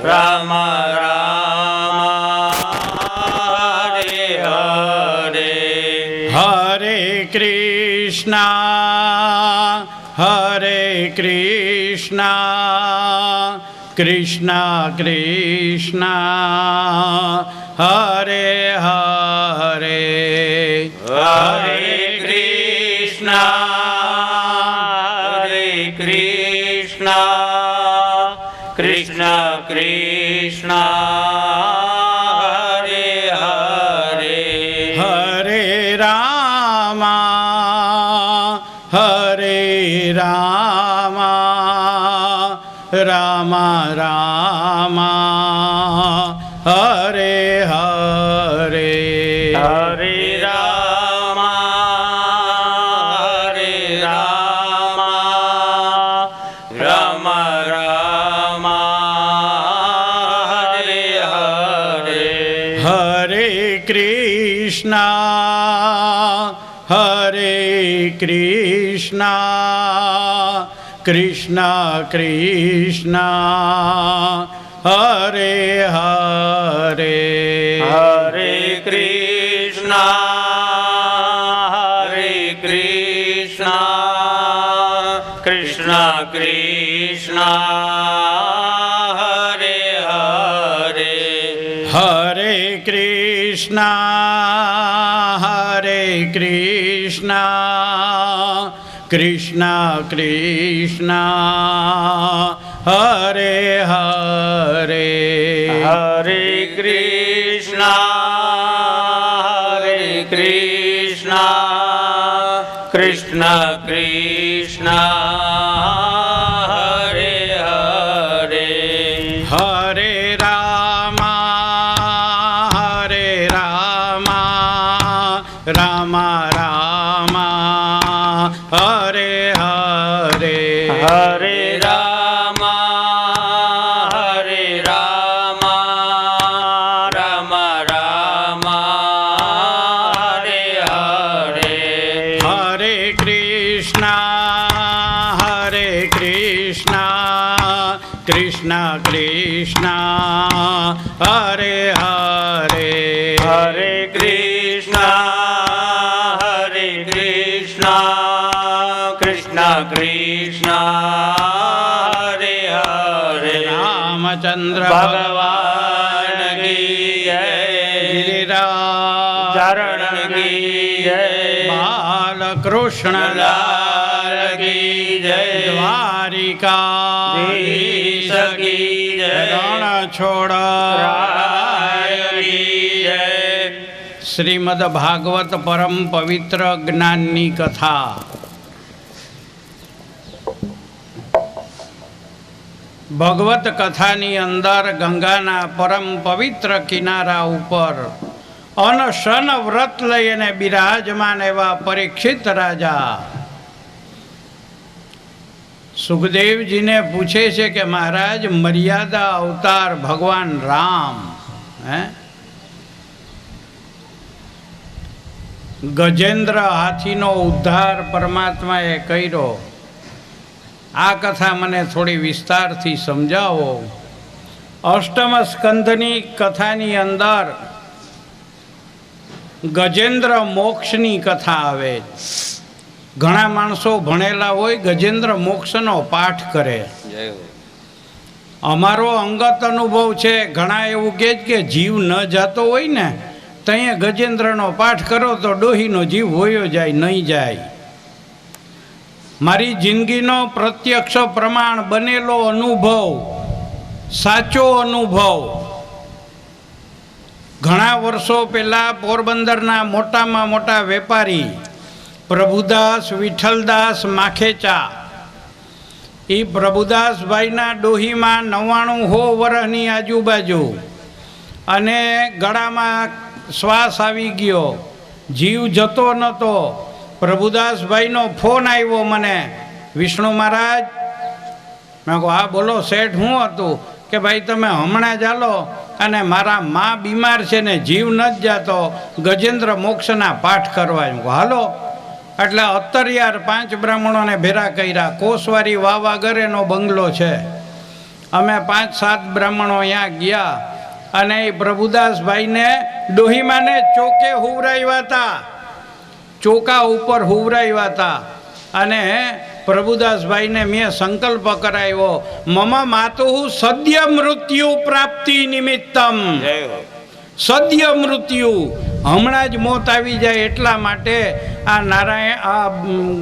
રામ રામ હરે હરે હરે કૃષ્ણ કૃષ્ણ કૃષ્ણ હરે હરે હરે કૃષ્ણ કૃષ્ણ કૃષ્ણ હરે હરે હરે રામ રામ રામ હરે હરે હરે રામ રામ રામ હરે હરે હરે કૃષ્ણ કૃષ્ણ કૃષ્ણ હરે હરે હરે કૃષ્ણ કૃષ્ણ કૃષ્ણ હરે હરે હરે કૃષ્ણ કૃષ્ણ કૃષ્ણ હરે હરે હરે કૃષ્ણ કૃષ્ણ કૃષ્ણ હરે હરે હરે રામ રામ રામ હરે હરે હરે રામ રામ રામ હરે હરે હરે કૃષ્ણ કૃષ્ણ કૃષ્ણ હરે હરે હરે કૃષ્ણ કૃષ્ણ કૃષ્ણ હરે હરે રામચંદ્ર ભગવાન કી જય ગિરિરાજ ચરણ કી જય બાલકૃષ્ણ લાલ કી જય દ્વારિકાધીશ કી જય રણછોડ રાય કી જય શ્રીમદ ભાગવત પરમ પવિત્ર જ્ઞાનની કથા ભગવત કથાની અંદર ગંગાના પરમ પવિત્ર કિનારા ઉપર અનશન વ્રત લઈને બિરાજમાન એવા પરીક્ષિત રાજા સુખદેવજીને પૂછે છે કે મહારાજ મર્યાદા અવતાર ભગવાન રામ ગજેન્દ્ર હાથીનો ઉદ્ધાર પરમાત્માએ કર્યો. આ કથા મને થોડી વિસ્તારથી સમજાવો. અષ્ટમ સ્કંધની કથાની અંદર ગજેન્દ્ર મોક્ષની કથા આવે. ઘણા માણસો ભણેલા હોય ગજેન્દ્ર મોક્ષનો પાઠ કરે. અમારો અંગત અનુભવ છે. ઘણા એવું કહે કે જીવ ન જતો હોય ને તો અહીંયા ગજેન્દ્રનો પાઠ કરો તો ડોહીનો જીવ હોયો જાય નહીં જાય. મારી જિંદગીનો પ્રત્યક્ષ પ્રમાણ બનેલો અનુભવ, સાચો અનુભવ. ઘણા વર્ષો પહેલાં પોરબંદરના મોટામાં મોટા વેપારી પ્રભુદાસ વિઠ્ઠલદાસ માખેચા, એ પ્રભુદાસભાઈના ડોહીમાં 99 વર્ષની આજુબાજુ અને ગળામાં શ્વાસ આવી ગયો, જીવ જતો નહોતો. પ્રભુદાસભાઈનો ફોન આવ્યો મને, વિષ્ણુ મહારાજ. મેં કહું હા બોલો શેઠ, શું હતું? કે ભાઈ તમે હમણાં જ હાલો અને મારા મા બીમાર છે ને જીવ નથી જાતો, ગજેન્દ્ર મોક્ષના પાઠ કરવા. એમ કહું હાલો. એટલે અત્તરિયાર 5 બ્રાહ્મણોને ભેરા કર્યા. કોસવારી વાવ આગળ એનો બંગલો છે અમે 5-7 બ્રાહ્મણો અહીંયા ગયા અને એ પ્રભુદાસભાઈને ડોહીમાને ચોકે હુવરાવ્યા હતા, ચોકા ઉપર હુવરાવ્યા હતા. અને પ્રભુદાસભાઈને મેં સંકલ્પ કરાવ્યો, મમ માતુઃ સદ્ય મૃત્યુ પ્રાપ્તિ નિમિત્તમ. સદ્ય મૃત્યુ, હમણાં જ મોત આવી જાય એટલા માટે આ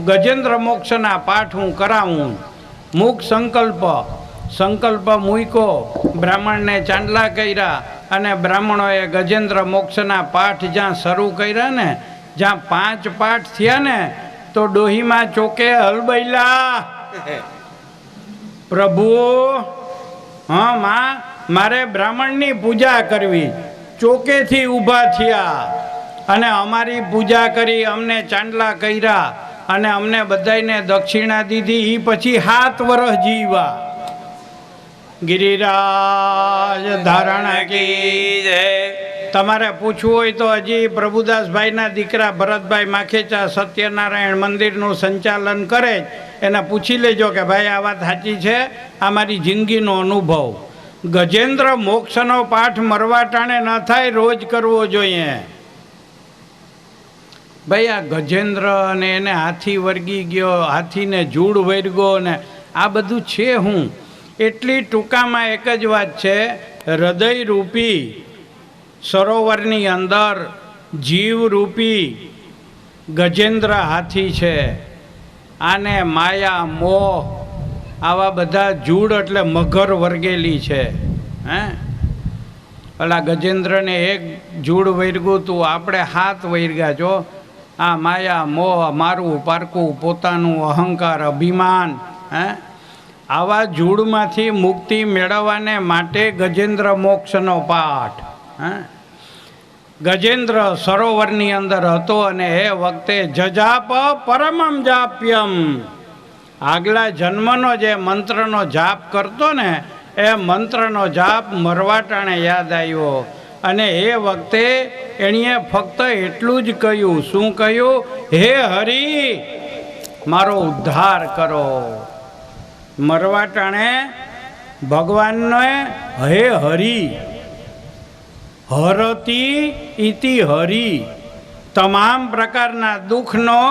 ગજેન્દ્ર મોક્ષના પાઠ હું કરાવું. મુખ સંકલ્પ મૂક્યો, બ્રાહ્મણને ચાંદલા કર્યા અને બ્રાહ્મણોએ ગજેન્દ્ર મોક્ષના પાઠ જ્યાં શરૂ કર્યા ને, જ્યાં 5 પાઠ થયા ને તો ડોહીમાં ચોકે હલબૈલા, પ્રભુ હા માં મારે બ્રાહ્મણની પૂજા કરવી. ચોકેથી ઊભા થયા અને અમારી પૂજા કરી, અમને ચાંદલા કર્યા અને અમને બધાને દક્ષિણા દીધી. એ પછી 7 વર્ષ જીવા. ગિરિરાજ ધારણ કી જય. તમારે પૂછવું હોય તો હજી પ્રભુદાસભાઈના દીકરા ભરતભાઈ માખેચા સત્યનારાયણ મંદિરનું સંચાલન કરે, એને પૂછી લેજો કે ભાઈ આ વાત સાચી છે, આ મારી જિંદગીનો અનુભવ. ગજેન્દ્ર મોક્ષનો પાઠ મરવા ટાણે ન થાય, રોજ કરવો જોઈએ. ભાઈ આ ગજેન્દ્ર અને એને હાથી વર્ગી ગયો, હાથીને જૂડ વર્ગ્યો ને આ બધું છે હું. એટલી ટૂંકામાં એક જ વાત છે, હૃદયરૂપી સરોવરની અંદર જીવરૂપી ગજેન્દ્ર હાથી છે. આને માયા મોહ આવા બધા જૂડ એટલે મગર વર્ગેલી છે. હે પેલા ગજેન્દ્રને એક જૂડ વર્ગ્યું તું, આપણે 7 વર્ગ્યા છો. આ માયા મોહ, મારું પારકું, પોતાનું અહંકાર, અભિમાન, હે આવા જૂડમાંથી મુક્તિ મેળવવાને માટે ગજેન્દ્ર મોક્ષનો પાઠ. હે ગજેન્દ્ર સરોવરની અંદર હતો અને એ વખતે જજાપ પરમમ જાપ્યમ, આગલા જન્મનો જે મંત્રનો જાપ કરતો ને એ મંત્રનો જાપ મરવાટાણે યાદ આવ્યો. અને એ વખતે એણીએ ફક્ત એટલું જ કહ્યું. શું કહ્યું? હે હરિ મારો ઉદ્ધાર કરો. મરવાટાણે ભગવાનને હે હરિ, હરતી ઇતિ હરિ, તમામ પ્રકારના દુઃખનો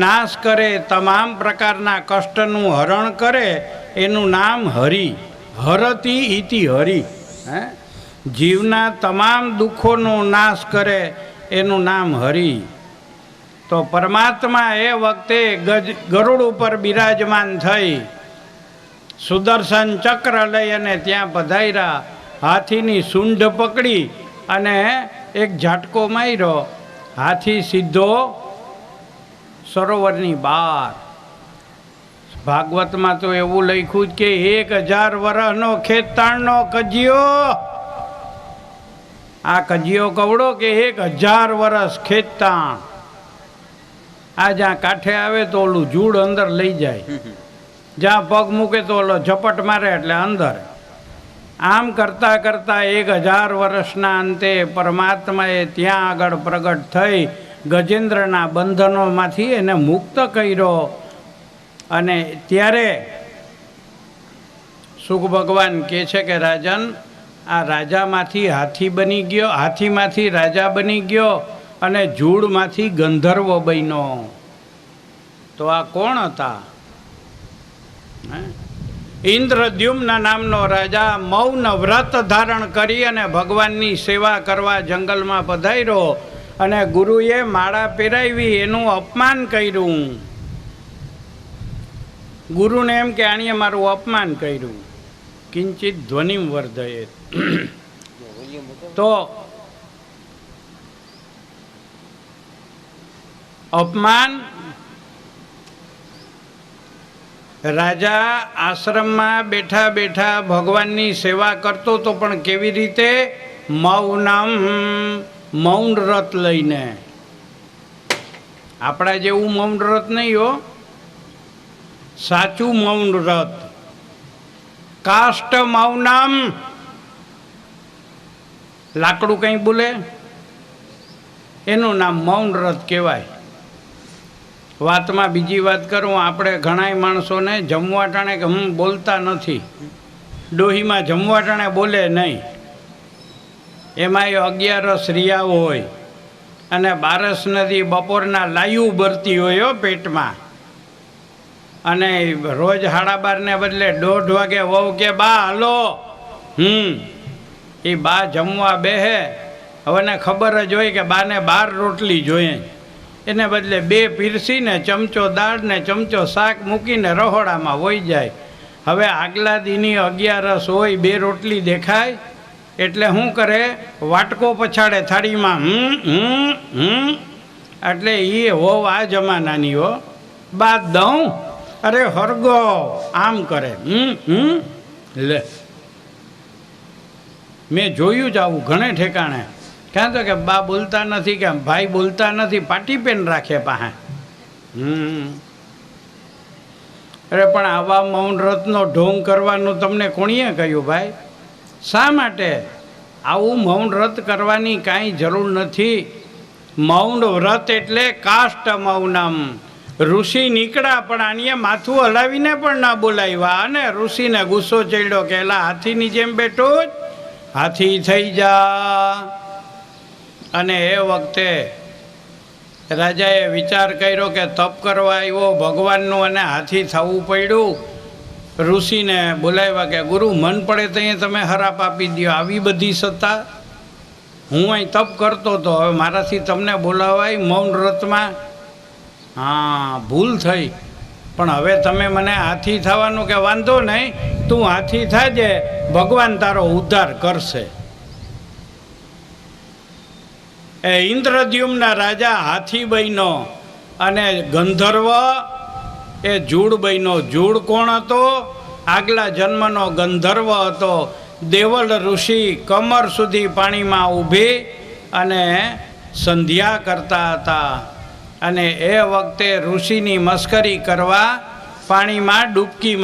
નાશ કરે, તમામ પ્રકારના કષ્ટનું હરણ કરે, એનું નામ હરિ. હરતી ઇતિ હરિ, હે જીવના તમામ દુઃખોનો નાશ કરે એનું નામ હરિ. તો પરમાત્મા એ વખતે ગરુડ ઉપર બિરાજમાન થઈ, સુદર્શન ચક્ર લઈ અને ત્યાં પધાર્યા. હાથીની સૂંઢ પકડી અને એક ઝાટકો માર્યો, હાથી સીધો સરોવરની બહાર. ભાગવતમાં તો એવું લખ્યું કે 1000 વર્ષનો ખેતાણનો કજિયો. આ કજિયો કવડો કે 1000 વર્ષ ખેતાણ. આ જ્યાં કાંઠે આવે તો ઓલું જૂડ અંદર લઈ જાય, જ્યાં પગ મૂકે તો ઓલો ઝપટ મારે એટલે અંદર. આમ કરતાં કરતાં 1000 વર્ષના અંતે પરમાત્માએ ત્યાં આગળ પ્રગટ થઈ ગજેન્દ્રના બંધનોમાંથી એને મુક્ત કર્યો. અને ત્યારે સુખ ભગવાન કહે છે કે રાજન, આ રાજામાંથી હાથી બની ગયો, હાથીમાંથી રાજા બની ગયો અને જૂડમાંથી ગંધર્વ બન્યો. તો આ કોણ હતા? ઇન્દ્રદ્યુમ્ન નામનો રાજા મૌન વ્રત ધારણ કરી અને ભગવાનની સેવા કરવા જંગલમાં પધાર્યો અને ગુરુએ માળા પહેરાવી, એનું અપમાન કર્યું. ગુરુને એમ કે આણીએ મારું અપમાન કર્યું. કિંચિત ધ્વનિમ વર્ધયે. તો અપમાન, રાજા આશ્રમમાં બેઠા બેઠા ભગવાનની સેવા કરતો તો પણ કેવી રીતે? મૌનમ, મૌન વ્રત લઈને. આપણા જેવું મૌન વ્રત નહીં હો, સાચું મૌન વ્રત. કાષ્ટ મૌનમ, લાકડું કંઈ બોલે એનું નામ મૌન વ્રત કહેવાય. વાતમાં બીજી વાત કરું, આપણે ઘણાય માણસોને જમવા ટાણે કે હું બોલતા નથી, ડોહીમાં જમવા ટાણે બોલે નહીં. એમાંય 11 રિયાઓ હોય અને બારસ નદી બપોરના લાયું ભરતી હોય હો પેટમાં. અને રોજ 12:30 ને બદલે 1:30 વાગે વહુ કે બા હાલો. એ બા જમવા બેહે. હવે ને ખબર જ હોય કે બાને 12 રોટલી જોઈએ. એને બદલે 2 પીરસીને ચમચો દાળ ને ચમચો શાક મૂકીને રહોડામાં વહી જાય. હવે આગલા દીની 11 હોય, 2 રોટલી દેખાય એટલે શું કરે? વાટકો પછાડે થાળીમાં. એટલે એ હોવ આ જમાનાની હો. બાદ દઉં? અરે હરગો આમ કરે. લે મેં જોયું જ આવું ઘણે ઠેકાણે. ક્યાં તો કે બા બોલતા નથી, કે ભાઈ બોલતા નથી, પાટી પેન રાખે પાસે. અરે પણ આવા મૌન વ્રતનો ઢોંગ કરવાનું તમને કોણીએ કહ્યું ભાઈ? શા માટે? આવું મૌન વ્રત કરવાની કાંઈ જરૂર નથી. મૌન વ્રત એટલે કાષ્ટ મૌનમ. ઋષિ નીકળ્યા પણ આણીએ માથું હલાવીને પણ ના બોલાવ્યા. અને ઋષિને ગુસ્સો ચડ્યો કે એલા હાથીની જેમ બેઠો જ હાથી થઈ જા. અને એ વખતે રાજાએ વિચાર કર્યો કે તપ કરવા આવ્યો ભગવાનનું અને હાથી થવું પડ્યું. ઋષિને બોલાવ્યા કે ગુરુ મન પડે ત્યાં તમે હરાપ આપી દો. આવી બધી સત્તા? હું અહીં તપ કરતો હતો, હવે મારાથી તમને બોલાવાય મૌન વ્રતમાં? હા, ભૂલ થઈ. પણ હવે તમે મને હાથી થવાનું કે વાંધો નહીં, તું હાથી થાજે, ભગવાન તારો ઉદ્ધાર કરશે. એ ઇન્દ્રદ્યુમ્નના રાજા હાથી બન્યો અને ગંધર્વ એ જૂડ બન્યો. જૂડ કોણ હતો? આગલા જન્મનો ગંધર્વ હતો. દેવલ ઋષિ કમર સુધી પાણીમાં ઊભી અને સંધ્યા કરતા હતા. અને એ વખતે ઋષિની મસ્કરી કરવા પાણીમાં ડૂબકી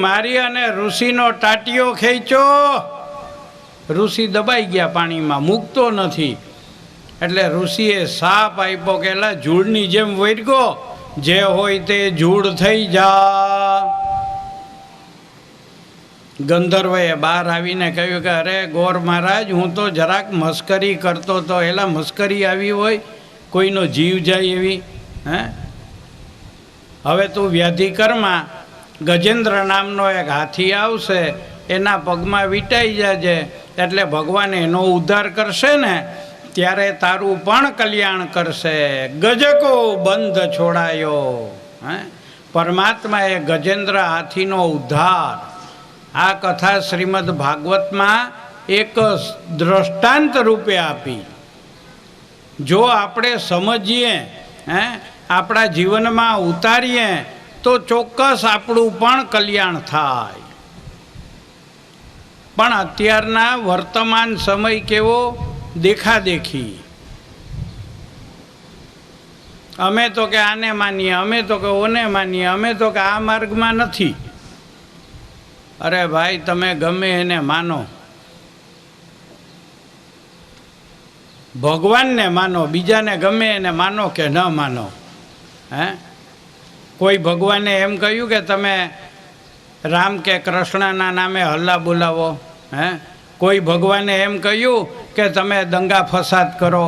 મારી અને ઋષિનો ટાટિયો ખેંચ્યો. ઋષિ દબાઈ ગયા પાણીમાં, મૂકતો નથી. એટલે ઋષિએ સાપ આપ્યો કે એલા જૂડની જેમ વળગો, જે હોય તે જૂડ થઈ જા. ગંધર્વએ બહાર આવીને કહ્યું કે અરે ગોર મહારાજ, હું તો જરાક મસ્કરી કરતો હતો. એલા મસ્કરી આવી હોય? કોઈનો જીવ જાય એવી? હવે તું વ્યાધિકરમાં ગજેન્દ્ર નામનો એક હાથી આવશે, એના પગમાં વીંટાઈ જાજે, એટલે ભગવાન એનો ઉદ્ધાર કરશે ને ત્યારે તારું પણ કલ્યાણ કરશે. ગજકો બંધ છોડાયો. પરમાત્માએ ગજેન્દ્ર હાથીનો ઉદ્ધાર. આ કથા શ્રીમદ ભાગવતમાં એક દ્રષ્ટાંત રૂપે આપી. જો આપણે સમજીએ, આપણા જીવનમાં ઉતારીએ તો ચોક્કસ આપણું પણ કલ્યાણ થાય. પણ અત્યારના વર્તમાન સમય કેવો? દેખાદેખી. અમે તો કે આને માનીએ, અમે તો કે ઓને માનીએ, અમે તો કે આ માર્ગમાં નથી. અરે ભાઈ, તમે ગમે એને માનો, ભગવાનને માનો, બીજાને ગમે એને માનો કે ન માનો. કોઈ ભગવાને એમ કહ્યું કે તમે રામ કે કૃષ્ણના નામે હલ્લા બોલાવો? કોઈ ભગવાને એમ કહ્યું કે તમે દંગા ફસાદ કરો?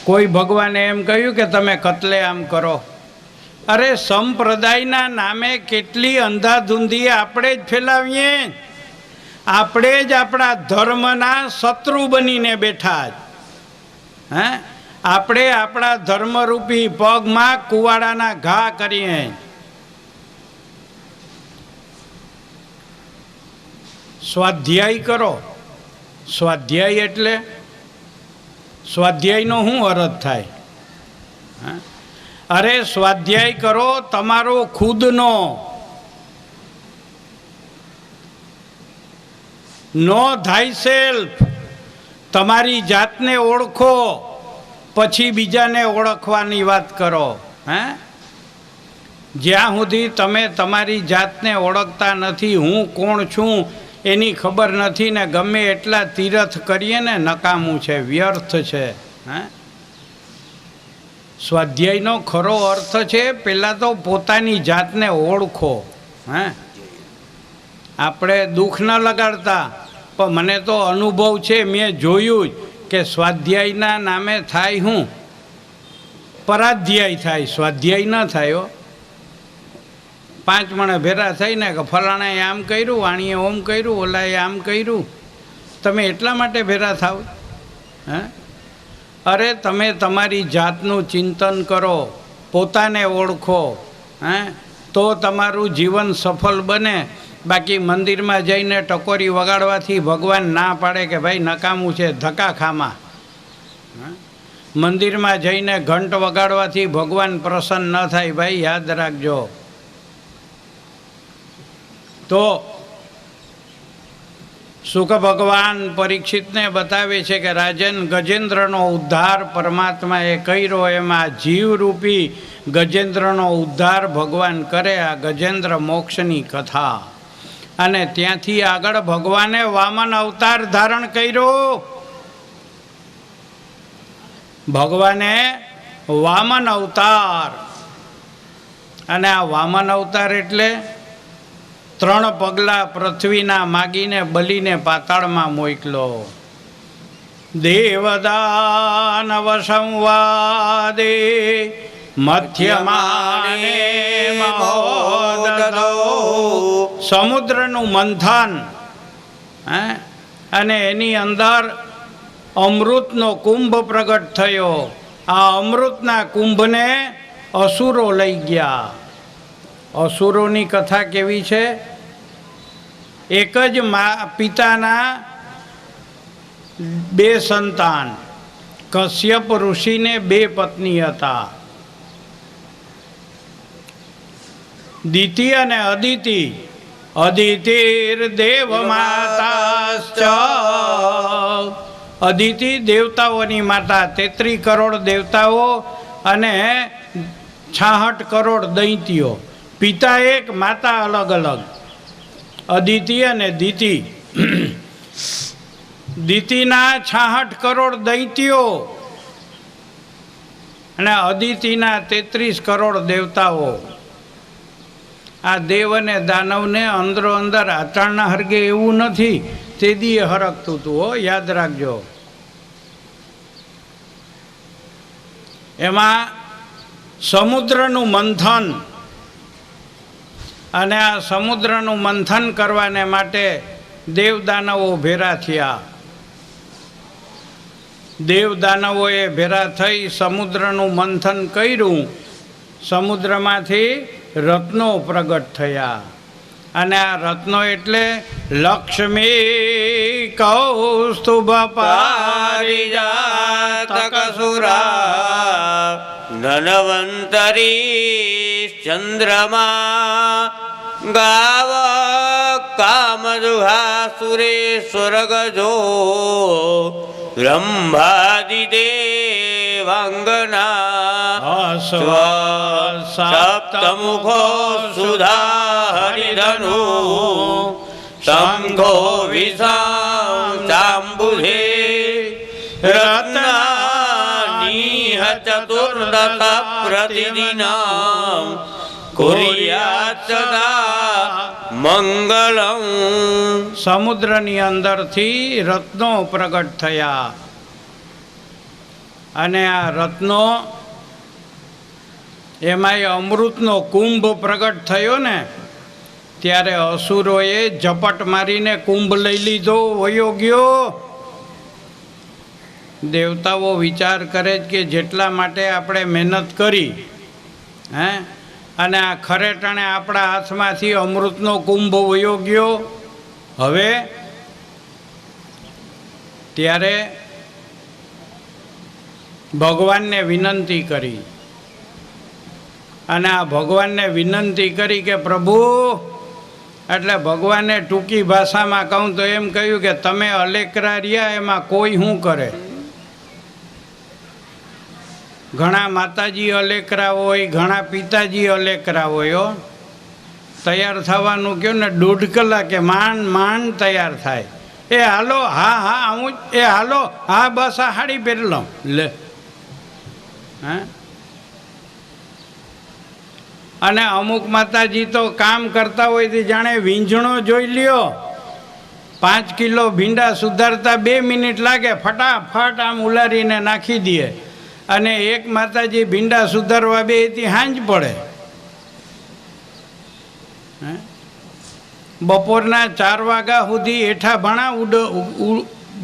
કોઈ ભગવાને એમ કહ્યું કે તમે કતલેઆમ કરો? અરે સંપ્રદાયના નામે કેટલી અંધાધૂંધી આપણે જ ફેલાવીએ. આપણે જ આપણા ધર્મના શત્રુ બનીને બેઠા જ. આપણે આપણા ધર્મરૂપી પગમાં કુવાડાના ઘા કરીએ. સ્વાધ્યાય કરો. સ્વાધ્યાય એટલે સ્વાધ્યાયનો શું અર્થ થાય? અરે સ્વાધ્યાય કરો તમારો ખુદનો. નો થાયસેલ્ફ. તમારી જાતને ઓળખો, પછી બીજાને ઓળખવાની વાત કરો. જ્યાં સુધી તમે તમારી જાતને ઓળખતા નથી, હું કોણ છું એની ખબર નથી ને ગમે એટલા તીર્થ કરીએ ને નકામું છે, વ્યર્થ છે. સ્વાધ્યાયનો ખરો અર્થ છે પહેલાં તો પોતાની જાતને ઓળખો. આપણે દુઃખ ન લગાડતા, પણ મને તો અનુભવ છે, મેં જોયું જ કે સ્વાધ્યાયના નામે થાય હું પરાધ્યાય થાય, સ્વાધ્યાય ન થાય. 5 મણે ભેરા થઈને કે ફલાણાએ આમ કર્યું, વાણીએ ઓમ કર્યું, ઓલાએ આમ કર્યું, તમે એટલા માટે ભેરા થાવ? હે? અરે તમે તમારી જાતનું ચિંતન કરો, પોતાને ઓળખો, હે, તો તમારું જીવન સફળ બને. બાકી મંદિરમાં જઈને ટકોરી વગાડવાથી ભગવાન ના પાડે કે ભાઈ નકામું છે, ધક્કા ખામાં. મંદિરમાં જઈને ઘંટ વગાડવાથી ભગવાન પ્રસન્ન ન થાય, ભાઈ યાદ રાખજો. તો સુખ ભગવાન પરીક્ષિતને બતાવે છે કે રાજન, ગજેન્દ્રનો ઉદ્ધાર પરમાત્માએ કર્યો, એમાં જીવરૂપી ગજેન્દ્રનો ઉદ્ધાર ભગવાન કરે. આ ગજેન્દ્ર મોક્ષની કથા. અને ત્યાંથી આગળ ભગવાને વામન અવતાર ધારણ કર્યો. ભગવાને વામન અવતાર, અને આ વામન અવતાર એટલે 3 પગલા પૃથ્વીના માગીને બલીને પાતાળમાં મોકલો. દેવદાનવ સંવાદે મધ્યમાને મહોદતો. સમુદ્રનું મંથન, અને એની અંદર અમૃતનો કુંભ પ્રગટ થયો. આ અમૃતના કુંભને અસુરો લઈ ગયા. અસુરોની કથા કેવી છે? એક જ પિતાના 2 સંતાન. કશ્યપ ઋષિને 2 પત્ની હતા, દિતિ અને અદિતિ. અદિતિર દેવ માતાશ્ચ. અદિતિ દેવતાઓની માતા, 33 કરોડ દેવતાઓ અને 66 કરોડ દૈત્યો. પિતા એક, માતા અલગ અલગ. અદિતિ અને દિતિ. દિતિના 66 કરોડ દૈત્યો અને અદિતિના 33 કરોડ દેવતાઓ. આ દેવ અને દાનવને અંદરો અંદર આચારના હરગે એવું નથી, તે દીએ હરકતું હતું. હો, યાદ રાખજો. એમાં સમુદ્રનું મંથન, અને આ સમુદ્રનું મંથન કરવાને માટે દેવદાનવો ભેરા થયા. દેવદાનવોએ ભેરા થઈ સમુદ્રનું મંથન કર્યું. સમુદ્રમાંથી રત્નો પ્રગટ થયા. અને આ રત્નો એટલે લક્ષ્મી કૌસ્તુભ પારિજાતક સુરા ધનવંતરી ચંદ્રમા ગાવ કામદુહા સુરેશ્વર ગજો બ્રહ્માદિદેવાંગના સપ્તમુખો સુધા હરિધનુ શંખો વિષાં ચાંબુધે રત્નાનીહ ચતુર્દશ પ્રતિદિનં કુર્યાત સદા મંગલં. સમુદ્રની અંદરથી રત્નો પ્રગટ થયા. અને આ રત્નો, એમાંય અમૃતનો કુંભ પ્રગટ થયો ને, ત્યારે અસુરોએ ઝપટ મારીને કુંભ લઈ લીધો, વયો ગયો. દેવતાઓ વિચાર કરે કે જેટલા માટે આપણે મહેનત કરી, હે, અને આ ખરેટાણે આપણા હાથમાંથી અમૃતનો કુંભ વયો ગયો. હવે ત્યારે ભગવાનને વિનંતી કરી. અને આ ભગવાનને વિનંતી કરી કે પ્રભુ, એટલે ભગવાને ટૂંકી ભાષામાં કહું તો એમ કહ્યું કે તમે અલેકરા રહ્યા, એમાં કોઈ શું કરે? ઘણા માતાજી અલેકરા હોય, ઘણા પિતાજી અલેકરા હોય. તૈયાર થવાનું કહો ને 1.5 કલાકે માંડ તૈયાર થાય. એ હાલો, હા હા આવું, એ હાલો, હા બસ આ સાડી પહેરી લો, લે. હા, અને અમુક માતાજી તો કામ કરતા હોય તે જાણે વીંઝણો જોઈ લ્યો, 5 કિલો ભીંડા સુધારતા 2 મિનિટ લાગે, ફટાફટ આમ ઉલારીને નાખી દે. અને એક માતાજી ભીંડા સુધારવા બે એથી હાંજ પડે. બપોરના 4 વાગ્યા સુધી હેઠા ભણા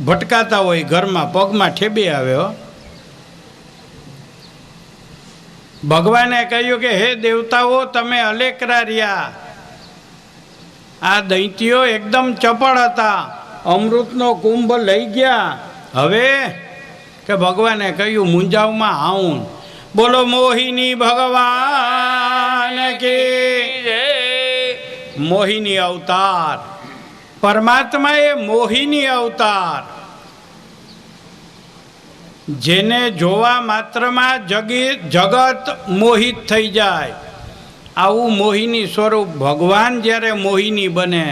ભટકાતા હોય ઘરમાં, પગમાં ઠેબી આવે. ભગવાને કહ્યું કે હે દેવતાઓ, તમે અલેકરા રહ્યા. આ દૈત્યો એકદમ ચપળ હતા, અમૃતનો કુંભ લઈ ગયા. હવે કે ભગવાને કહ્યું મુંજાવમાં આવું. બોલો મોહિની ભગવાન કે મોહિની અવતાર. પરમાત્મા એ મોહિની અવતાર, જેને જોવા માત્રમાં જગત મોહિત થઈ જાય. આવું મોહિની સ્વરૂપ ભગવાન જ્યારે મોહિની બને,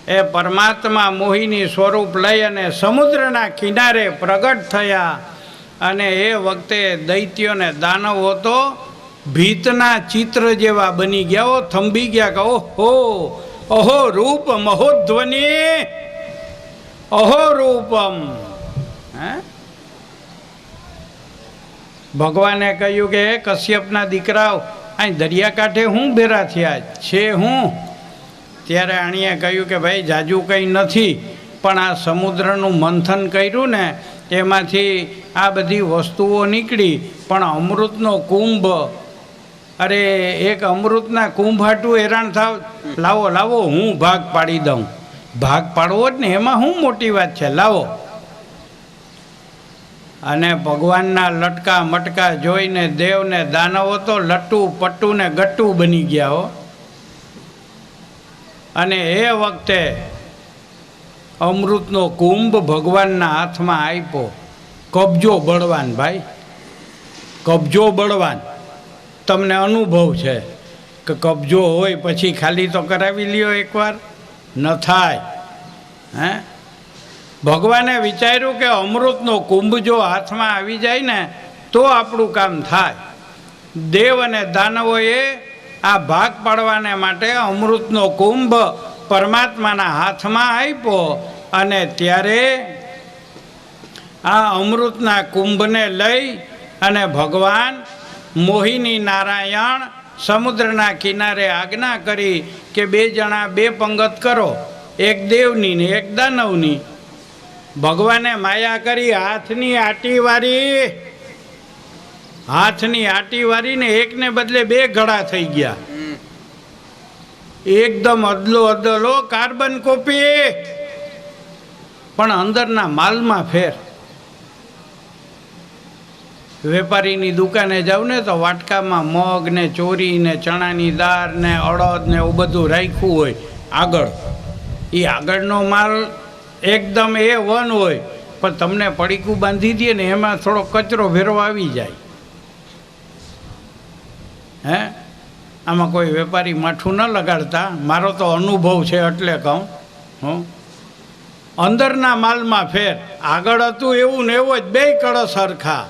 એ પરમાત્મા મોહિની સ્વરૂપ લઈ અને સમુદ્રના કિનારે પ્રગટ થયા. અને એ વખતે દૈત્યોને દાનવો તો ભીતના ચિત્ર જેવા બની ગયા, થંભી ગયા કે ઓહો અહો રૂપ મહોધ્વનિ અહો રૂપમ. ભગવાને કહ્યું કે કશ્યપના દીકરાઓ, અહીં દરિયાકાંઠે હું ભેરા થયા છે હું? ત્યારે આણીએ કહ્યું કે ભાઈ જાજુ કંઈ નથી, પણ આ સમુદ્રનું મંથન કર્યું ને એમાંથી આ બધી વસ્તુઓ નીકળી. પણ અમૃતનો કુંભ, અરે એક અમૃતના કુંભ હાટું હેરાન થાવ, લાવો લાવો હું ભાગ પાડી દઉં. ભાગ પાડવો જ ને, એમાં શું મોટી વાત છે, લાવો. અને ભગવાનના લટકા મટકા જોઈને દેવને દાનવો તો લટ્ટુ પટ્ટુ ને ગટ્ટુ બની ગયા હો. અને એ વખતે અમૃતનો કુંભ ભગવાનના હાથમાં આપ્યો. કબજો બળવાન ભાઈ, કબજો બળવાન. તમને અનુભવ છે કે કબજો હોય પછી ખાલી તો કરાવી લ્યો એકવાર, ન થાય. ભગવાને વિચાર્યું કે અમૃતનો કુંભ જો હાથમાં આવી જાય ને તો આપણું કામ થાય. દેવ અને દાનવોએ આ ભાગ પાડવાને માટે અમૃતનો કુંભ પરમાત્માના હાથમાં આપ્યો. અને ત્યારે આ અમૃતના કુંભને લઈ અને ભગવાન મોહિની નારાયણ સમુદ્રના કિનારે આજ્ઞા કરી કે 2 જણા 2 પંગત કરો, એક દેવની ને એક દાનવની. ભગવાને માયા કરી હાથની આટી વારીને એકને બદલે 2 ઘડા થઈ ગયા. એકદમ અદલો અદલો કાર્બન કોપી, પણ અંદરના માલમાં ફેર. વેપારીની દુકાને જાવ ને તો વાટકામાં મગ ને ચોરી ને ચણાની દાળ ને અડદ ને એવું બધું રાખ્યું હોય આગળ. એ આગળનો માલ એકદમ A1 હોય, પણ તમને પડીકું બાંધી દે ને એમાં થોડો કચરો ભેરો આવી જાય. આમાં કોઈ વેપારી માઠું ન લગાડતા, મારો તો અનુભવ છે એટલે કહું. અંદરના માલમાં ફેર. આગળ હતું એવું ને એવું જ, 2 કળશ સરખા.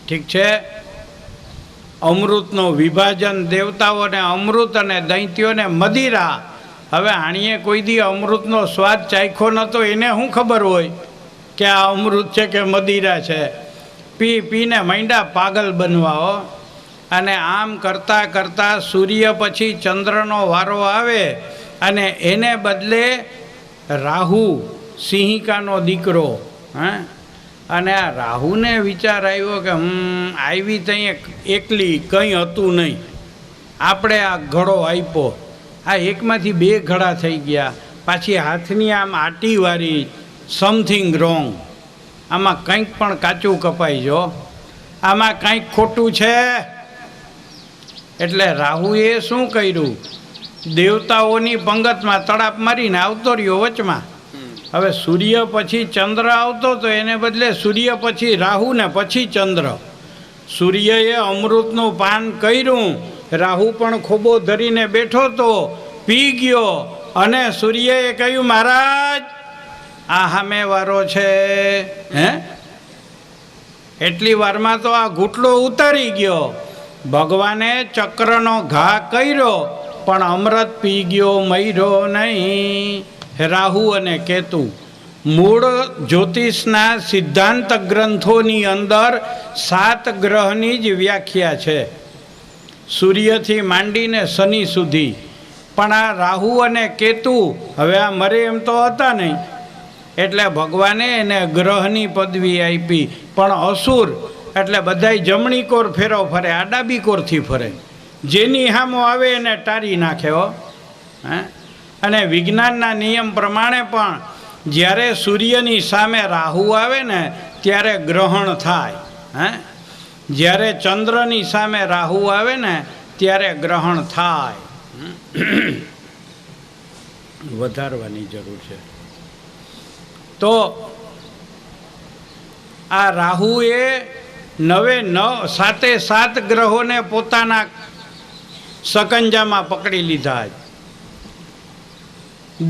ઠીક છે. અમૃતનો વિભાજન, દેવતાઓને અમૃત અને દૈત્યોને મદિરા. હવે આણીએ કોઈ દી અમૃતનો સ્વાદ ચાખ્યો નહોતો, એને શું ખબર હોય કે આ અમૃત છે કે મદિરા છે? પી પીને માંડ્યા પાગલ બનવા. અને આમ કરતાં કરતાં સૂર્ય પછી ચંદ્રનો વારો આવે અને એને બદલે રાહુ, સિંહિકાનો દીકરો. અને આ રાહુને વિચાર આવ્યો કે આવી ત્યાં એકલી કંઈ હતું નહીં, આપણે આ ઘડો આપ્યો, આ એકમાંથી 2 ઘડા થઈ ગયા. પાછી હાથની આમ આટી વારી, સમથિંગ રોંગ. આમાં કંઈક પણ કાચું કપાઈ જો, આમાં કંઈક ખોટું છે. એટલે રાહુએ શું કર્યું, દેવતાઓની પંગતમાં તડાપ મારીને આવતો રહ્યો વચમાં. હવે સૂર્ય પછી ચંદ્ર આવતો તો એને બદલે સૂર્ય પછી રાહુ ને પછી ચંદ્ર. સૂર્યએ અમૃતનું પાન કર્યું, રાહુ પણ ખોબો ધરીને બેઠો તો પી ગયો. અને સૂર્યએ કહ્યું મહારાજ આ સામે વારો છે. એટલી વારમાં તો આ ઘૂંટડો ઉતારી ગયો. ભગવાને ચક્રનો ઘા કર્યો પણ અમૃત પી ગયો મર્યો નહીં. રાહુ અને કેતુ મૂળ જ્યોતિષના સિદ્ધાંત ગ્રંથોની અંદર 7 ગ્રહની જ વ્યાખ્યા છે, સૂર્યથી માંડીને શનિ સુધી. પણ આ રાહુ અને કેતુ હવે આ મરે એમ તો હતા નહીં, એટલે ભગવાને એને ગ્રહની પદવી આપી. પણ અસુર એટલે બધાય જમણી કોર ફેરો ફરે, આ ડાબી કોરથી ફરે, જેની હામો આવે એને ટારી નાખે હો. અને વિજ્ઞાનના નિયમ પ્રમાણે પણ જ્યારે સૂર્યની સામે રાહુ આવે ને ત્યારે ગ્રહણ થાય. જ્યારે ચંદ્રની સામે રાહુ આવે ને ત્યારે ગ્રહણ થાય. વધારવાની જરૂર છે. તો આ રાહુએ 7 ગ્રહોને પોતાના સકંજામાં પકડી લીધા.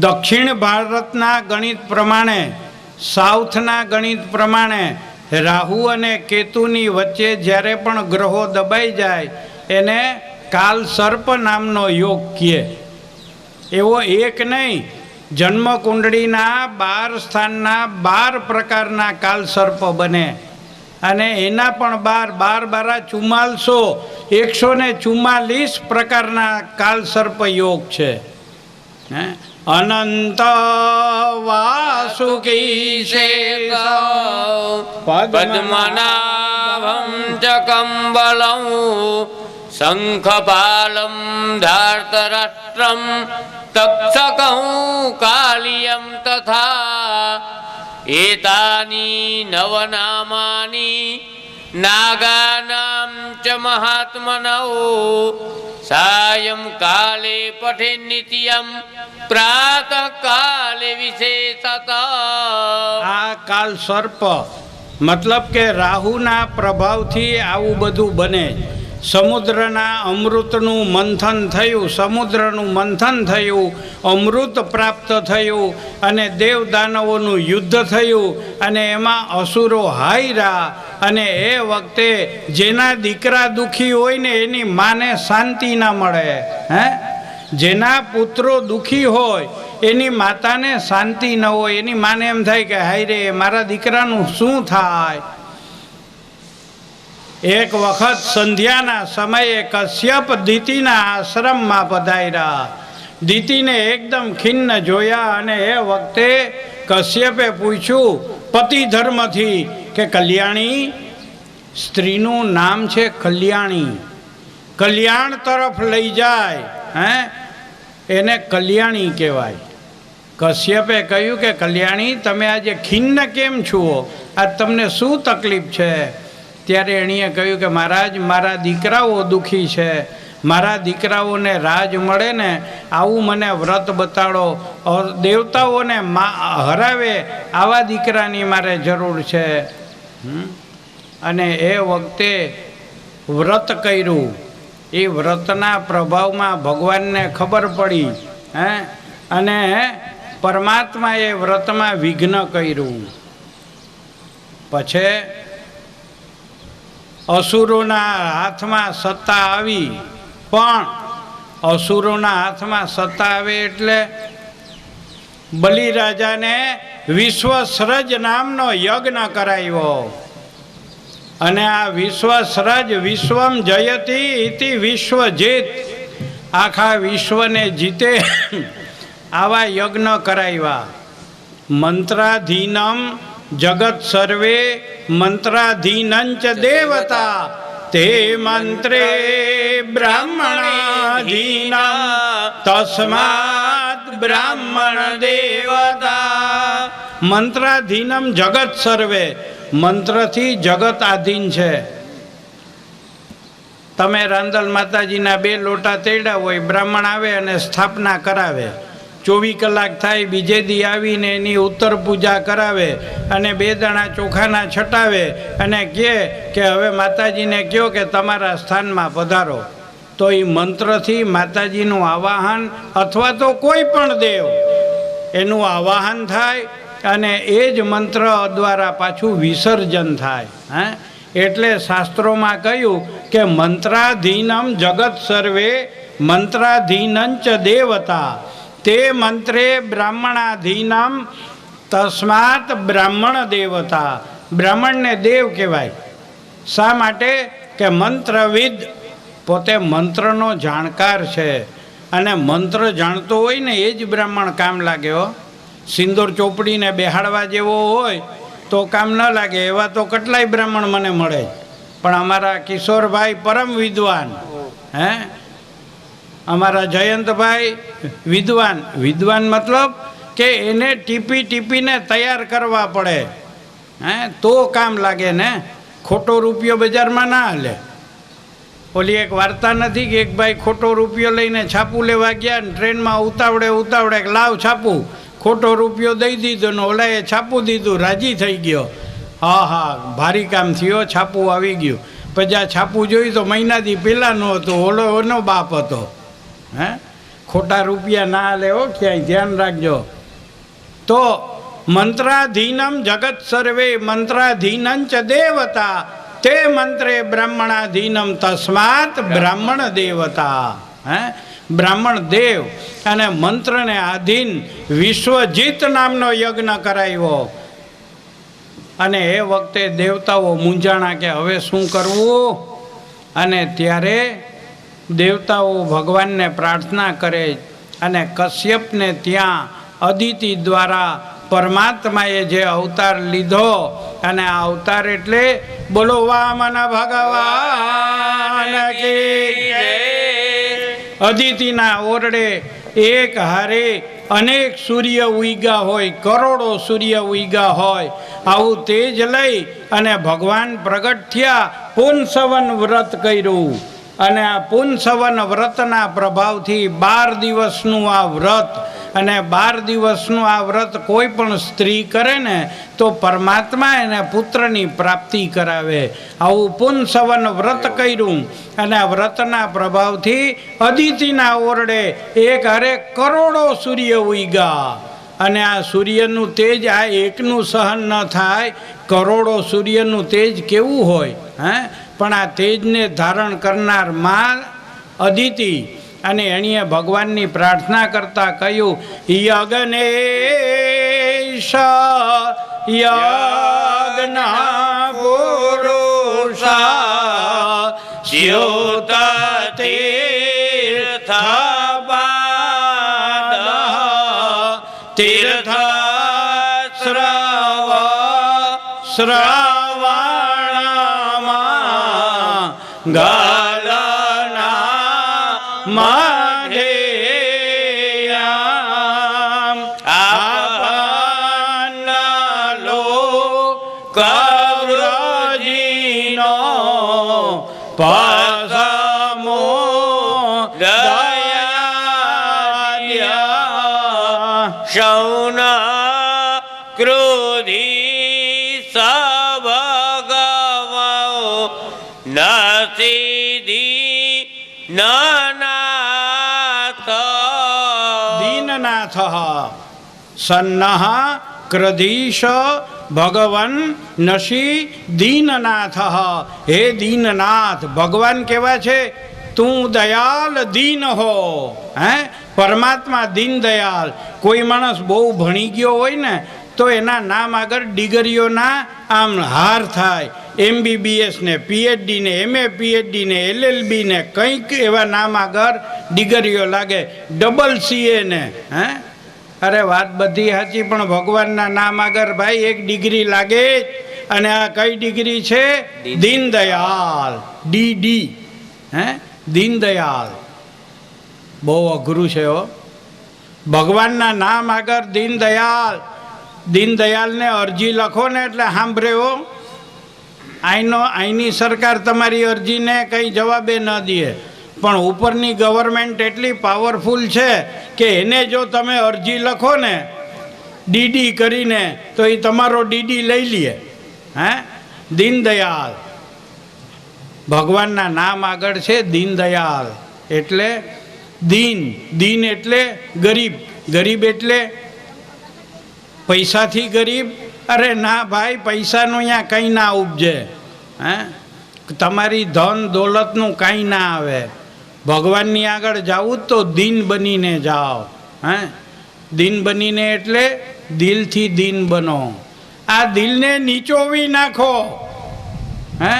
દક્ષિણ ભારતના ગણિત પ્રમાણે, સાઉથના ગણિત પ્રમાણે રાહુ અને કેતુની વચ્ચે જ્યારે પણ ગ્રહો દબાઈ જાય એને કાલ સર્પ નામનો યોગ કહે. એવો એક નહીં, જન્મ કુંડળીના 12 સ્થાનના 12 પ્રકારના કાલ સર્પ બને. અને એના પણ 12 144 પ્રકારના કાલ સર્પ યોગ છે. અનંત વાસુકી પદ્મનાભં ચ કંબલં શંખપાલમ ધાર્તરાષ્ટ્રમ તક્ષકં કાલિયં તથા એતાની નવનામાની નાગાનામ ચ મહાત્મનૌ સાયં કાલે પઠે નિત્યમ પ્રાતઃ કાલે વિશેષતઃ. આ કાલ સર્પ મતલબ કે રાહુના પ્રભાવથી આવું બધું બને. સમુદ્રના અમૃતનું મંથન થયું, સમુદ્રનું મંથન થયું, અમૃત પ્રાપ્ત થયું અને દેવદાનવોનું યુદ્ધ થયું અને એમાં અસુરો હાર્યા. અને એ વખતે જેના દીકરા દુઃખી હોય ને એની માને શાંતિ ના મળે. જેના પુત્રો દુઃખી હોય એની માતાને શાંતિ ન હોય, એની માને એમ થાય કે હાય રે મારા દીકરાનું શું થાય. એક વખત સંધ્યાના સમયે કશ્યપ દિતિના આશ્રમમાં પધાર્યા. દિતિને એકદમ ખિન્ન જોયા અને એ વખતે કશ્યપે પૂછ્યું પતિ ધર્મથી કે કલ્યાણી, સ્ત્રીનું નામ છે કલ્યાણી, કલ્યાણ તરફ લઈ જાય એને કલ્યાણી કહેવાય. કશ્યપે કહ્યું કે કલ્યાણી તમે આજે ખિન્ન કેમ છો, આજ તમને શું તકલીફ છે? ત્યારે એણીએ કહ્યું કે મહારાજ મારા દીકરાઓ દુઃખી છે, મારા દીકરાઓને રાજ મળે ને આવું મને વ્રત બતાડો, દેવતાઓને હરાવે આવા દીકરાની મારે જરૂર છે. અને એ વખતે વ્રત કર્યું. એ વ્રતના પ્રભાવમાં ભગવાનને ખબર પડી અને પરમાત્માએ વ્રતમાં વિઘ્ન કર્યું. પછી અસુરોના હાથમાં સત્તા આવી. પણ અસુરોના હાથમાં સત્તા આવે એટલે બલિરાજાને વિશ્વસૃજ નામનો યજ્ઞ કરાવ્યો. અને આ વિશ્વસૃજ વિશ્વમ જયતી ઇતિ વિશ્વજીત, આખા વિશ્વને જીતે આવા યજ્ઞ કરાવ્યા. મંત્રાધીનમ જગત સર્વે મંત્રાધીનંચ દેવતા તે મંત્રે બ્રાહ્મણાધીના તસ્માત બ્રાહ્મણ દેવતા. મંત્રાધીનમ જગત સર્વે, મંત્રથી જગત આધીન છે. તમે રાંદલ માતાજીના 2 લોટા તેડ્યા હોય, બ્રાહ્મણ આવે અને સ્થાપના કરાવે, 24 કલાક થાય, બીજે દી આવીને એની ઉત્તર પૂજા કરાવે અને 2 દાણા ચોખાના છટાવે અને કહે કે હવે માતાજીને કહો કે તમારા સ્થાનમાં પધારો. તો એ મંત્રથી માતાજીનું આવાહન અથવા તો કોઈ પણ દેવ એનું આવાહન થાય અને એ જ મંત્ર દ્વારા પાછું વિસર્જન થાય. એટલે શાસ્ત્રોમાં કહ્યું કે મંત્રાધીનમ જગત સર્વે મંત્રાધીનંચ દેવતા તે મંત્રે બ્રાહ્મણાધીનમ તસ્માત બ્રાહ્મણ દેવતા. બ્રાહ્મણને દેવ કહેવાય. શા માટે? કે મંત્રવિદ, પોતે મંત્રનો જાણકાર છે. અને મંત્ર જાણતો હોય ને એ જ બ્રાહ્મણ કામ લાગે હો. સિંદૂર ચોપડીને બેહાડવા જેવો હોય તો કામ ન લાગે. એવા તો કેટલાય બ્રાહ્મણ મને મળે. પણ અમારા કિશોરભાઈ પરમ વિદ્વાન, હે, અમારા જયંતભાઈ વિદ્વાન. વિદ્વાન મતલબ કે એને ટીપી ટીપીને તૈયાર કરવા પડે, હે, તો કામ લાગે ને. ખોટો રૂપિયો બજારમાં ના હાલે. ઓલી એક વાર્તા નથી કે એક ભાઈ ખોટો રૂપિયો લઈને છાપું લેવા ગયા ને ટ્રેનમાં ઉતાવળે લાવ છાપું, ખોટો રૂપિયો દઈ દીધો ને ઓલાએ છાપું દીધું, રાજી થઈ ગયો. હા ભારી કામ થયો, છાપું આવી ગયું. પછી આ છાપું જોયું તો મહિનાથી પહેલાંનો હતું, ઓનો બાપ હતો. હે, ખોટા રૂપિયા ના હાલે હો ક્યાંય, ધ્યાન રાખજો. તો મંત્રાધીનમ જગત સર્વે મંત્રાધીનંચ દેવતા તે મંત્રે બ્રાહ્મણાધીનમ તસ્માત બ્રાહ્મણ દેવતા. હે, બ્રાહ્મણ દેવ અને મંત્રને આધીન વિશ્વજીત નામનો યજ્ઞ કરાવ્યો. અને એ વખતે દેવતાઓ મૂંઝાણા કે હવે શું કરવું. અને ત્યારે દેવતાઓ ભગવાનને પ્રાર્થના કરે અને કશ્યપને ત્યાં અદિતિ દ્વારા પરમાત્માએ જે અવતાર લીધો, અને આ અવતાર એટલે બોલો વામન ભગવાન કી જય. અદિતિના ઓરડે એક હારે અનેક સૂર્ય ઉગ્યા હોય, કરોડો સૂર્ય ઉગ્યા હોય. આવું તેજ લઈ અને ભગવાન પ્રગટ થયા. પૂનસવન વ્રત કર્યું. અને આ પૂનસવન વ્રતના પ્રભાવથી 12 દિવસનું આ વ્રત, અને 12 દિવસનું આ વ્રત કોઈ પણ સ્ત્રી કરે ને તો પરમાત્મા એને પુત્રની પ્રાપ્તિ કરાવે. આવું પૂનસવન વ્રત કર્યું. અને આ વ્રતના પ્રભાવથી અદિતિના ઓરડે એક હારે કરોડો સૂર્ય ઉગ્યા. અને આ સૂર્યનું તેજ આ એકનું સહન ન થાય. કરોડો સૂર્યનું તેજ કેવું હોય, હે. પણ આ તેજને ધારણ કરનાર માં અદિતિ, અને એણીએ ભગવાનની પ્રાર્થના કરતા કહ્યું, યજ્ઞેશ યજ્ઞ પુરુષા જ્યોત તીર્થ તીર્થ શ્રવણમાં ગલના માધેયમ આપન્નલો કવ્રજીનો પસમો દયાલ્ય શૌન ક્રોધી સભગવૌ નસિદી નાથ દીનનાથ સન્નઃ ક્રધીશ ભગવન નશી દીનનાથ. હે દીનનાથ, ભગવાન કેવા છે? તું દયાલ દીન હો. હે, પરમાત્મા દીન દયાલ. કોઈ માણસ બહુ ભણી ગયો હોય ને તો એના નામ આગળ ડિગ્રીઓના આમ હાર થાય. MBBS ને PhD ને MA PhD ને LLB ને કંઈક એવા નામ આગળ ડિગ્રીઓ લાગે, CA ને. હે, અરે વાત બધી સાચી, પણ ભગવાનના નામ આગળ ભાઈ એક ડિગ્રી લાગે. અને આ કઈ ડિગ્રી છે? દીનદયાલ, DD. હે, દીનદયાલ બહુ અઘરું છે હો. ભગવાનના નામ આગળ દીનદયાલ. દીનદયાલને અરજી લખો ને એટલે સાંભળે હો. અહીંની સરકાર તમારી અરજીને કંઈ જવાબે ન દે, પણ ઉપરની ગવર્મેન્ટ એટલી પાવરફુલ છે કે એને જો તમે અરજી લખો ને DD કરીને તો એ તમારો DD લઈ લે. હે, દીનદયાલ. ભગવાનના નામ આગળ છે દીનદયાલ. એટલે દીન, દીન એટલે ગરીબ. ગરીબ એટલે પૈસાથી ગરીબ? અરે ના ભાઈ, પૈસાનું અહીંયા કંઈ ના ઉપજે. હે, તમારી ધન દોલતનું કાંઈ ના આવે. ભગવાનની આગળ જાવું તો દીન બનીને જાઓ. હે, દીન બનીને એટલે દિલથી દીન બનો. આ દિલને નીચોવી નાખો. હે,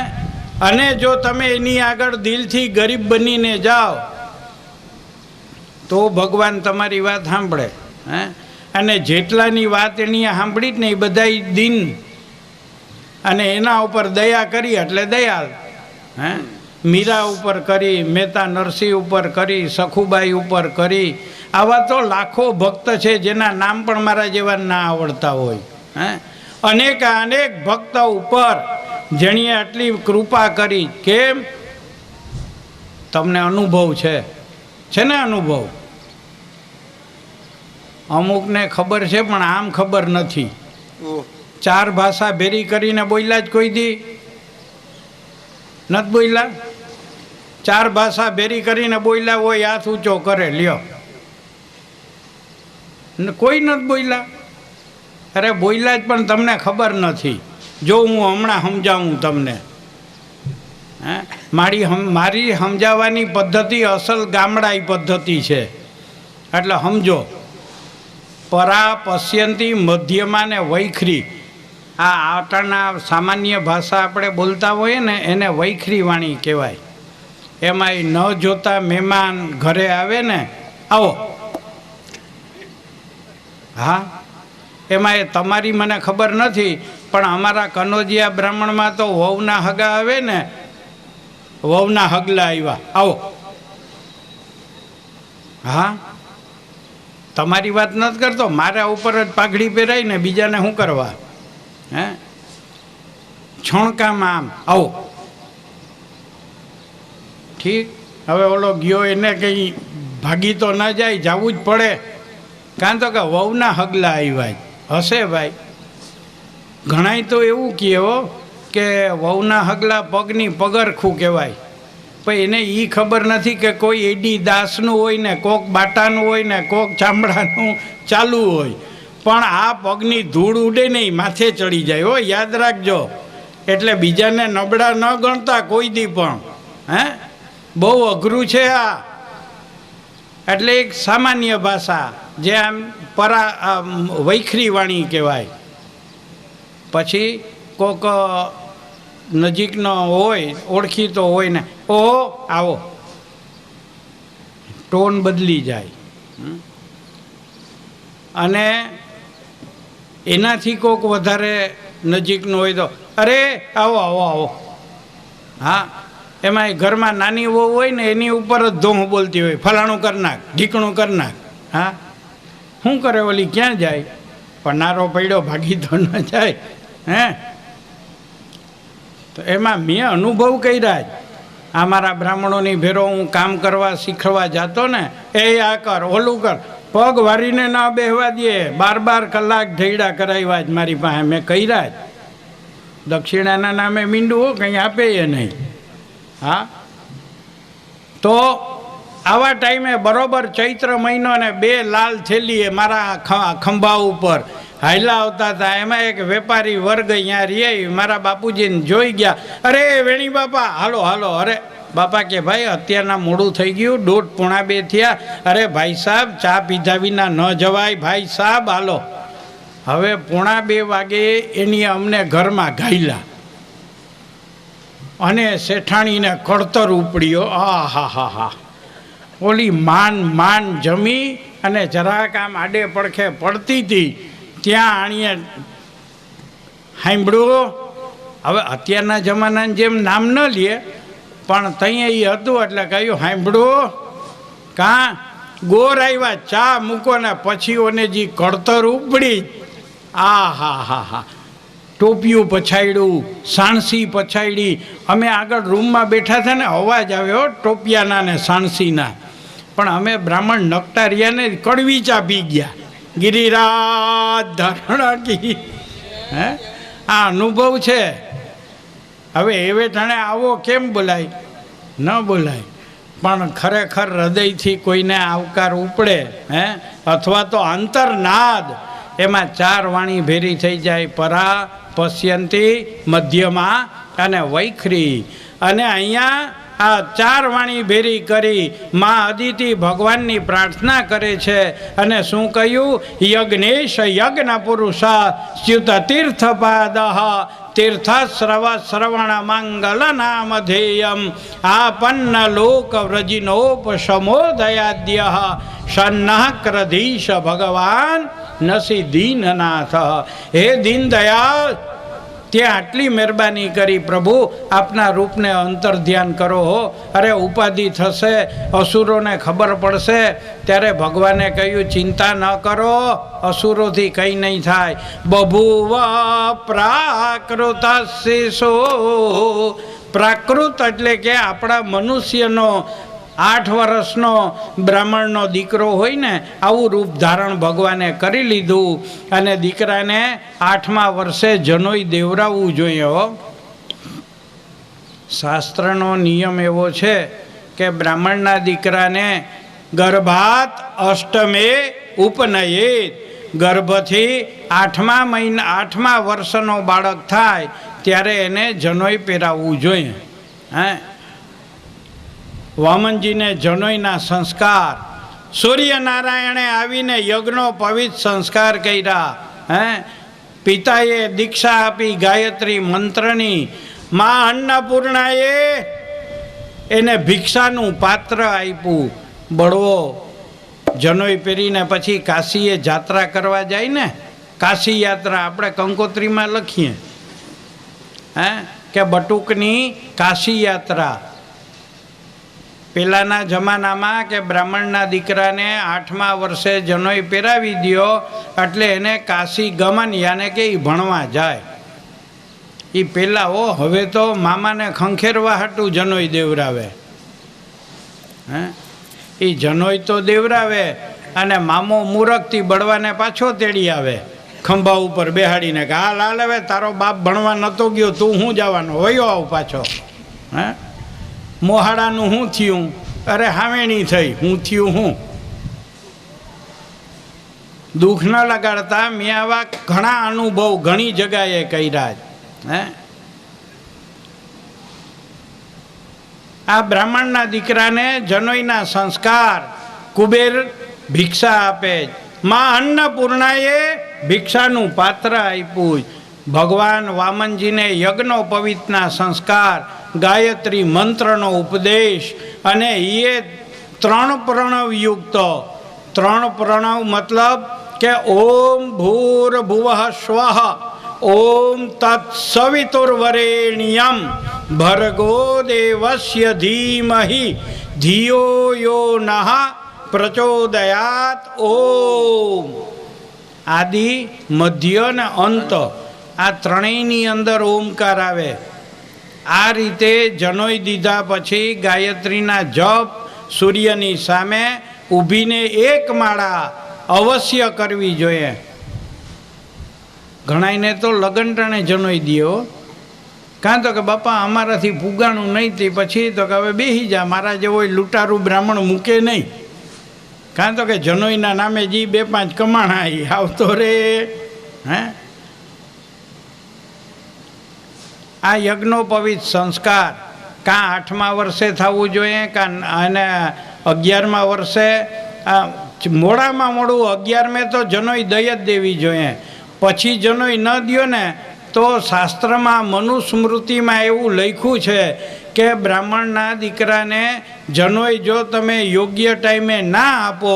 અને જો તમે એની આગળ દિલથી ગરીબ બનીને જાઓ તો ભગવાન તમારી વાત સાંભળે. હે, અને જેટલાની વાત એની સાંભળી જ ને એ બધા દીન, અને એના ઉપર દયા કરી એટલે દયાળ. હે, મીરા ઉપર કરી, મહેતા નરસિંહ ઉપર કરી, સખુબાઈ ઉપર કરી. આવા તો લાખો ભક્ત છે જેના નામ પણ મારા જેવા ના આવડતા હોય. હે, અનેક ભક્ત ઉપર જેણીએ આટલી કૃપા કરી. કેમ? તમને અનુભવ છે ને અનુભવ? અમુકને ખબર છે પણ આમ ખબર નથી. 4 ભાષા ભેરી કરીને બોલ્યા જ કોઈ દી નથી બોલ્યા? 4 ભાષા ભેરી કરીને બોલ્યા હોય હાથ ઊંચો કરે, લ્યો. કોઈ નથી બોલ્યા? અરે બોલ્યા જ પણ તમને ખબર નથી. જો હું હમણાં સમજાવું તમને. હે, મારી સમજાવવાની પદ્ધતિ અસલ ગામડાઈ પદ્ધતિ છે, એટલે સમજો. પરા, પશ્યંતી, મધ્યમાં ને વૈખરી, આ આટાના સામાન્ય ભાષા આપણે બોલતા હોઈએ ને એને વૈખરી વાણી કહેવાય. એમાંય ન જોતા મહેમાન ઘરે આવે ને, આવો. હા, એમાં એ તમારી મને ખબર નથી, પણ અમારા કનોજિયા બ્રાહ્મણમાં તો વહુના હગા આવે ને, વહુના હગલા આવ્યા, આવો. હા, તમારી વાત નથી કરતો. મારા ઉપર જ પાઘડી પહેરાય ને બીજાને શું કરવા? હે, છોણકામાં આમ, આવો. ઠીક, હવે ઓલો ગયો એને કંઈ ભાગી તો ન જાય, જવું જ પડે. કાં તો કે વહુના હગલા આવ્યા હશે ભાઈ. ઘણાય તો એવું કહે હો કે વહુના હગલા પગની પગરખું કહેવાય. પણ એને એ ખબર નથી કે કોઈ એડી દાસનું હોય ને, કોક બાટાનું હોય ને, કોક ચામડાનું ચાલુ હોય, પણ આ પગની ધૂળ ઉડે નહીં, માથે ચડી જાય. હો, યાદ રાખજો. એટલે બીજાને નબળા ન ગણતા કોઈ દી પણ. હે, બહુ અઘરું છે આ. એટલે એક સામાન્ય ભાષા જે આમ વૈખરી વાણી કહેવાય. પછી કોક નજીકનો હોય, ઓળખીતો હોય ને, ઓહો આવો, ટોન બદલી જાય. અને એનાથી કોક વધારે નજીકનો હોય તો અરે આવો આવો આવો. હા, એમાં ઘરમાં નાની વહુ હોય ને એની ઉપર જ ધોહ બોલતી હોય, ફલાણું કર નાખ, ઢીકણું કર નાખ. હા, શું કરે ઓલી, ક્યાં જાય? પનારો પડ્યો, ભાગી તો ન જાય. હે, તો એમાં મેં અનુભવ કર્યા જ. આ મારા બ્રાહ્મણોની ભેરો હું કામ કરવા શીખવા જતો ને, એ આ કર, ઓલું કર, પગ વારીને ના બેહવા દે. 12 કલાક ઢેડા કરાવ્યા જ મારી પાસે, મેં કર્યા જ. દક્ષિણાના નામે મીંડું કંઈ આપે એ નહીં. હા, તો આવા ટાઈમે બરોબર ચૈત્ર મહિનો ને 2 લાલ થેલીએ મારા ખંભા ઉપર હાયલા આવતા હતા. એમાં એક વેપારી વર્ગ અહીંયા રહે, મારા બાપુજીને જોઈ ગયા. અરે વેણી બાપા, હાલો હાલો. અરે બાપા કે ભાઈ અત્યારના મોડું થઈ ગયું, 1:30 પોણા 2 થયા. અરે ભાઈ સાહેબ, ચા પીધા વિના ન જવાય ભાઈ સાહેબ, હાલો. હવે પોણા 2 વાગે એની અમને ઘરમાં ઘાયલા અને શેઠાણીને કળતર ઉપડ્યો. આ હા હા હા. ઓલી માન જમી અને જરાક આમ આડે પડખે પડતી હતી ત્યાં આણીએ સાંભળ્યું. હવે અત્યારના જમાનાની જેમ નામ ન લે, પણ ત્યાં એ હતું એટલે કહ્યું સાંભળ્યું. કાં ગોર આવ્યા, ચા મૂકો ને પછી ઓને જે કળતર ઉપડી. આ હા હા હા. ટોપિયું પછાડ્યું, સાણસી પછાડી. અમે આગળ રૂમમાં બેઠા હતા ને, અવાજ આવ્યો ટોપિયાના ને સાણસીના. પણ અમે બ્રાહ્મણ નકટા રહ્યા ને કડવી ચા પી ગયા. ગિરિરાજ ધરણાકી. હે, આ અનુભવ છે. હવે એવે ટાણે આવો કેમ બોલાય? ન બોલાય. પણ ખરેખર હૃદયથી કોઈને આવકાર ઉપડે, હે, અથવા તો અંતરનાદ, એમાં 4 વાણી ભેરી થઈ જાય. પરા, પશ્યંતી, મધ્યમાં અને વૈખરી. અને અહીંયા આ 4 વાણી ભેરી કરી મા અદિતિ ભગવાનની પ્રાર્થના કરે છે. અને શું કહ્યું? યજ્ઞેશ યજ્ઞ પુરુષા સ્યુત તીર્થપાદ તીર્થશ્રવ શ્રવણ મંગલ નામ ધેયમ આપન્ન લોક વ્રજિનોપશમોદયાદ્ય સન્નક્રધીશ ભગવાન નસી દીનનાથ. હે દીનદયાળ, ત્યાં આટલી મહેરબાની કરી પ્રભુ, આપના રૂપને અંતર ધ્યાન કરો હો. અરે ઉપાધિ થશે, અસુરોને ખબર પડશે. ત્યારે ભગવાને કહ્યું ચિંતા ન કરો, અસુરોથી કંઈ નહીં થાય. બભુવ પ્રાકૃત શિશો, પ્રાકૃત એટલે કે આપણા મનુષ્યનો 8 વર્ષનો બ્રાહ્મણનો દીકરો હોય ને, આવું રૂપ ધારણ ભગવાને કરી લીધું. અને દીકરાને 8મા વર્ષે જનોઈ દેવરાવવું જોઈએ હો. શાસ્ત્રનો નિયમ એવો છે કે બ્રાહ્મણના દીકરાને ગર્ભાત અષ્ટમે ઉપનયેત, ગર્ભથી 8મા વર્ષનો બાળક થાય ત્યારે એને જનોઈ પહેરાવવું જોઈએ. વામનજીને જનોઈના સંસ્કાર, સૂર્યનારાયણે આવીને યજ્ઞો પવિત્ર સંસ્કાર કર્યા. પિતાએ દીક્ષા આપી ગાયત્રી મંત્રની. મા અન્નપૂર્ણાએ એને ભિક્ષાનું પાત્ર આપ્યું. બળવો જનોઈ પહેરીને પછી કાશીએ જાત્રા કરવા જાય ને, કાશી યાત્રા આપણે કંકોત્રીમાં લખીએ કે બટુકની કાશી યાત્રા. પહેલાંના જમાનામાં કે બ્રાહ્મણના દીકરાને 8મા વર્ષે જનોઈ પહેરાવી દો એટલે એને કાશી ગમન, યાને કે એ ભણવા જાય. એ પહેલાં હવે તો મામાને ખંખેરવા હાટું જનોઈ દેવરાવે. એ જનોઈ તો દેવરાવે અને મામો મૂરખથી બળવાને પાછો તેડી આવે ખંભા ઉપર બેહાડીને કે હાલ હાલ, હવે તારો બાપ ભણવા નહોતો ગયો, તું શું જવાનો, વયો આવ પાછો. મોહાડાનું શું થયું? અરે હાવેણી થઈ, હું થયું હું. દુઃખ ન લગાડતા મેં આવા ઘણા અનુભવ ઘણી જગાએ કર્યા જ. આ બ્રાહ્મણના દીકરાને જનોઈના સંસ્કાર, કુબેર ભિક્ષા આપે. માં અન્નપૂર્ણાએ ભિક્ષાનું પાત્ર આપ્યું. ભગવાન વામનજીને યજ્ઞો પવિત્રના સંસ્કાર, ગાયત્રી મંત્રનો ઉપદેશ, અને એ 3 પ્રણવ યુક્ત. 3 પ્રણવ મતલબ કે ઓમ ભૂર્ભુવઃ સ્વઃ, ઓમ તત્સવિતુર્વરેણ્યમ ભર્ગો દેવસ્ય ધીમહિ ધિયો યો નઃ પ્રચોદયાત. ઓમ આદિ, મધ્ય ને અંત, આ ત્રણેયની અંદર ઓમકાર આવે. આ રીતે જનોઈ દીધા પછી ગાયત્રીના જપ સૂર્યની સામે ઊભીને 1 માળા અવશ્ય કરવી જોઈએ. ઘણાઈને તો લગનટાણે જનોઈ દો, કાં તો કે બાપા અમારાથી પુગાણું નહીં, તે પછી તો કે હવે બેસી જા, મારા જેવો લૂંટારું બ્રાહ્મણ મૂકે નહીં. કાં તો કે જનોઈના નામે જી 2-5 કમાણા આવતો રે. આ યજ્ઞોપવિત સંસ્કાર કાં 8મા વર્ષે થવું જોઈએ, કાં અને 11મા વર્ષે. મોડામાં મોડું 11મે તો જનોઈ દઈ જ દેવી જોઈએ. પછી જનોઈ ન દો ને તો શાસ્ત્રમાં મનુસ્મૃતિમાં એવું લખ્યું છે કે બ્રાહ્મણના દીકરાને જનોઈ જો તમે યોગ્ય ટાઈમે ના આપો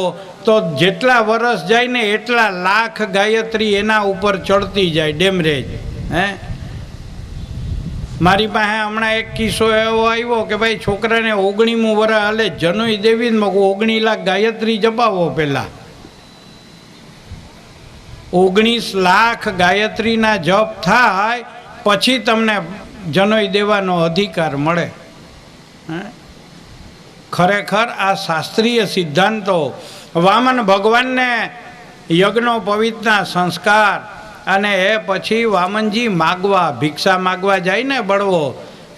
તો જેટલા વર્ષ જાય ને એટલા લાખ ગાયત્રી એના ઉપર ચડતી જાય, ડેમરેજ. મારી પાસે હમણાં એક કિસ્સો એવો આવ્યો કે ભાઈ છોકરાને 19મું વર્ષ હાલે, જનોઈ દેવી 19 લાખ ગાયત્રી જપાવો. પહેલાં 19 લાખ ગાયત્રીના જપ થાય પછી તમને જનોઈ દેવાનો અધિકાર મળે. ખરેખર આ શાસ્ત્રીય સિદ્ધાંતો વામન ભગવાનને યજ્ઞો પવિત્રના સંસ્કાર. અને એ પછી વામનજી માગવા, ભિક્ષા માગવા જાય ને બળવો,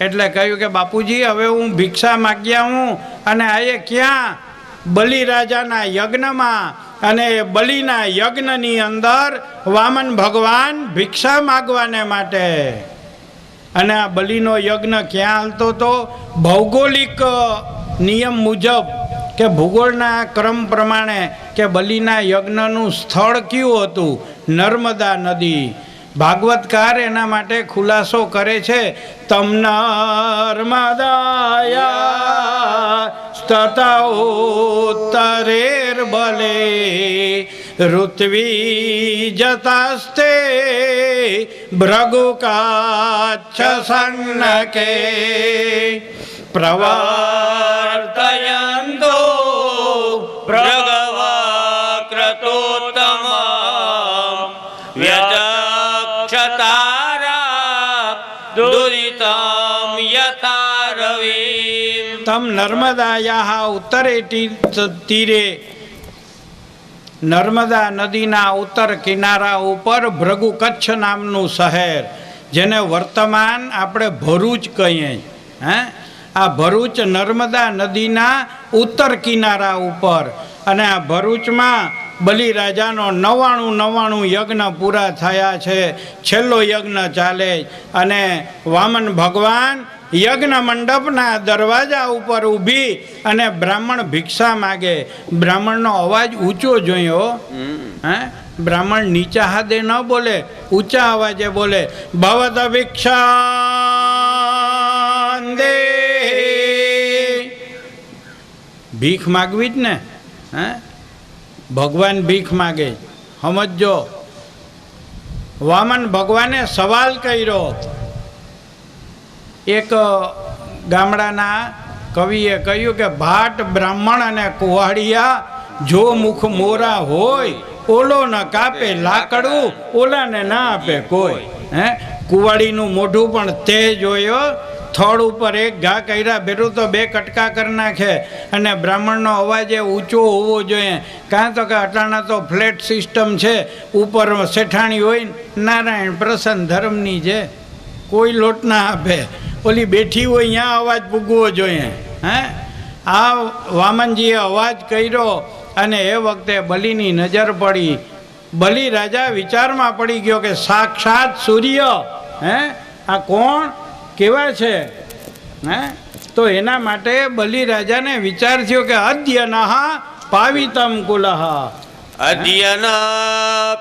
એટલે કહ્યું કે બાપુજી હવે હું ભિક્ષા માગ્યા હું, અને આ એ ક્યાં? બલિરાજાના યજ્ઞમાં. અને બલિના યજ્ઞની અંદર વામન ભગવાન ભિક્ષા માગવાને માટે અને આ બલિનો યજ્ઞ ક્યાં હાલતો હતો? ભૌગોલિક નિયમ મુજબ કે ભૂગોળના ક્રમ પ્રમાણે કે બલિના યજ્ઞનું સ્થળ કયું હતું? નર્મદા નદી. ભાગવતકાર એના માટે ખુલાસો કરે છે, તમ નર્મદાયા તથા ઉત્તરેર બલે ઋત્વી જતાસ્તે ભૃગુકાચ્છ સન્નકે પ્રવર્તયન્તો ભૃગવક્રતોત્તમ વ્યચક્ષતારા દુરિતમ યથા રવિમ. તમ નર્મદાયા ઉત્તરે તીરે, નર્મદા નદીના ઉત્તર કિનારા ઉપર ભૃગુ કચ્છ નામનું શહેર, જેને વર્તમાન આપણે ભરૂચ કહીએ. આ ભરૂચ નર્મદા નદીના ઉત્તર કિનારા ઉપર. અને આ ભરૂચમાં બલિરાજાનો 99 યજ્ઞ પૂરા થયા છે. છેલ્લો યજ્ઞ ચાલે અને વામન ભગવાન યજ્ઞ મંડપના દરવાજા ઉપર ઊભી અને બ્રાહ્મણ ભિક્ષા માગે. બ્રાહ્મણનો અવાજ ઊંચો જોયો. બ્રાહ્મણ નીચા હાથે ન બોલે, ઊંચા અવાજે બોલે, ભવત ભિક્ષા દે. ભીખ માગવી જ ને. ભગવાન ભીખ માગે. સમજો, વામન ભગવાને સવાલ કર્યો. એક ગામડાના કવિએ કહ્યું કે ભાટ બ્રાહ્મણ અને કુવાડિયા જો મુખ મોરા હોય, ઓલો ન કાપે લાકડું, ઓલાને ના આપે કોઈ. કુવાડીનું મોઢું પણ તે જોયો, થડ ઉપર એક ઘા કર્યા ભેરું તો 2 કટકા કરી નાખે. અને બ્રાહ્મણનો અવાજ એ ઊંચો હોવો જોઈએ. કાં તો કે અટાણા તો ફ્લેટ સિસ્ટમ છે, ઉપર શેઠાણી હોય, નારાયણ પ્રસન્ન ધર્મની છે, કોઈ લોટ ના આપે. ઓલી બેઠી હોય ત્યાં અવાજ પૂગવો જોઈએ. આ વામનજીએ અવાજ કર્યો અને એ વખતે બલિની નજર પડી. બલિ રાજા વિચારમાં પડી ગયો કે સાક્ષાત સૂર્ય, આ કોણ, કેવા છે? તો એના માટે બલિરાજાને વિચાર થયો કે અદ્ય નઃ પાવિતમ કુલઃ, અદ્યન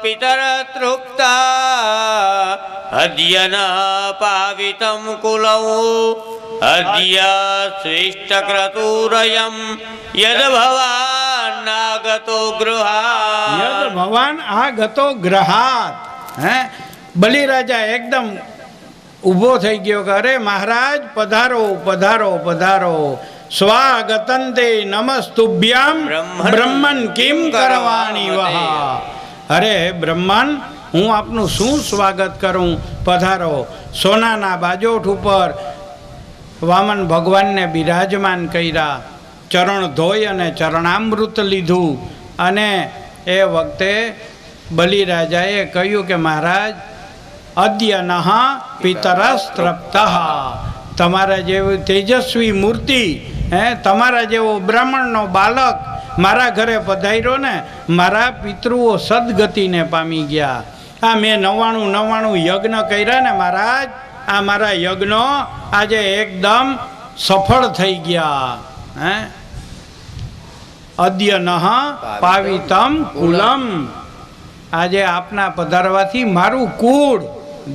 પિતર તૃપ્તા અદ્યન પાવિતમ કુલૌ અદ્ય સ્વિષ્ટ ક્રતુરયમ યદ ભવાન નાગતો ગૃહાત. યદ ભવાન આગતો ગ્રહાત. બલિરાજા એકદમ ઊભો થઈ ગયો કે અરે મહારાજ, પધારો પધારો પધારો. સ્વાગતંતે નમસ્તુભ્યામ બ્રહ્મન કિમ કરવાણી વહા. અરે બ્રહ્મન, હું આપનું શું સ્વાગત કરું, પધારો. સોનાના બાજોઠ ઉપર વામન ભગવાનને બિરાજમાન કર્યા. ચરણ ધોઈ અને ચરણામૃત લીધું. અને એ વખતે બલિરાજાએ કહ્યું કે મહારાજ, અદ્ય નઃ પિતરસ્તૃપ્તઃ, તમારા જેવી તેજસ્વી મૂર્તિ, તમારા જેવો બ્રાહ્મણનો બાલક મારા ઘરે પધાર્યો ને, મારા પિતૃઓ સદગતિને પામી ગયા. આ મેં 99 યજ્ઞ કર્યા ને મહારાજ, આ મારા યજ્ઞો આજે એકદમ સફળ થઈ ગયા. અદ્ય નઃ પાવિતમ કુલમ, આજે આપના પધારવાથી મારું કુળ,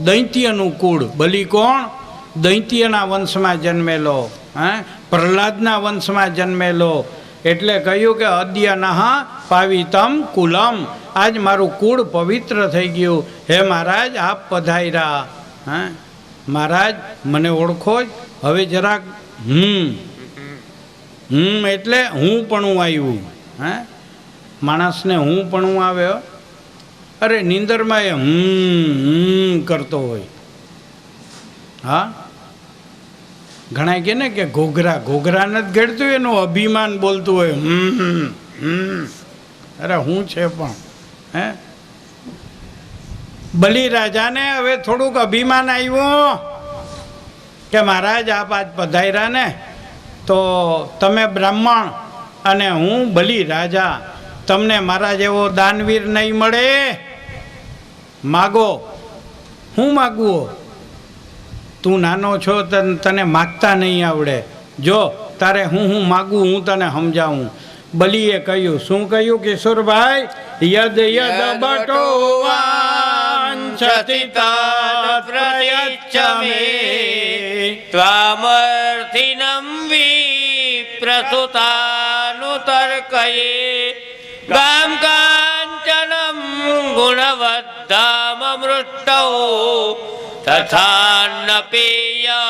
દૈત્યનું કુળ. બલિ કોણ? દૈત્યના વંશમાં જન્મેલો, પ્રહલાદના વંશમાં જન્મેલો. એટલે કહ્યું કે અદ્ય નઃ પાવિતમ કુલમ, આજ મારું કુળ પવિત્ર થઈ ગયું. હે મહારાજ, આપ પધાર્યા. મહારાજ, મને ઓળખો જ હવે જરાક. એટલે હું પણ આવ્યું. માણસને હું પણ આવ્યો. અરે નીંદરમાં એ કરતો હોય. હા, ઘણા કહે ને કે ઘોઘરા, ઘોઘરા નથી ઘડતું, એનું અભિમાન બોલતું હોય. અરે હું છે પણ. બલિરાજાને હવે થોડુંક અભિમાન આવ્યું કે મહારાજ, આપ આજ પધાર્યા ને, તો તમે બ્રાહ્મણ અને હું બલિરાજા, તમને મારા જેવો દાનવીર નહીં મળે. માગો. હું માગવું? તું નાનો છો તને માગતા નહીં આવડે, જો તારે હું માગું હું તને સમજાવું. બલીએ કહ્યું, શું કહ્યું કિશોરભાઈ? યદ યદ બટો વાંછતિ તત્ પ્રયચ્છ મે ત્વામર્થિનમ વિપ્રસુતાનુતર્કયે ગામ કાંચનમ ગુણવદ્ધામમૃષ્ટૌ તથાન્નપેય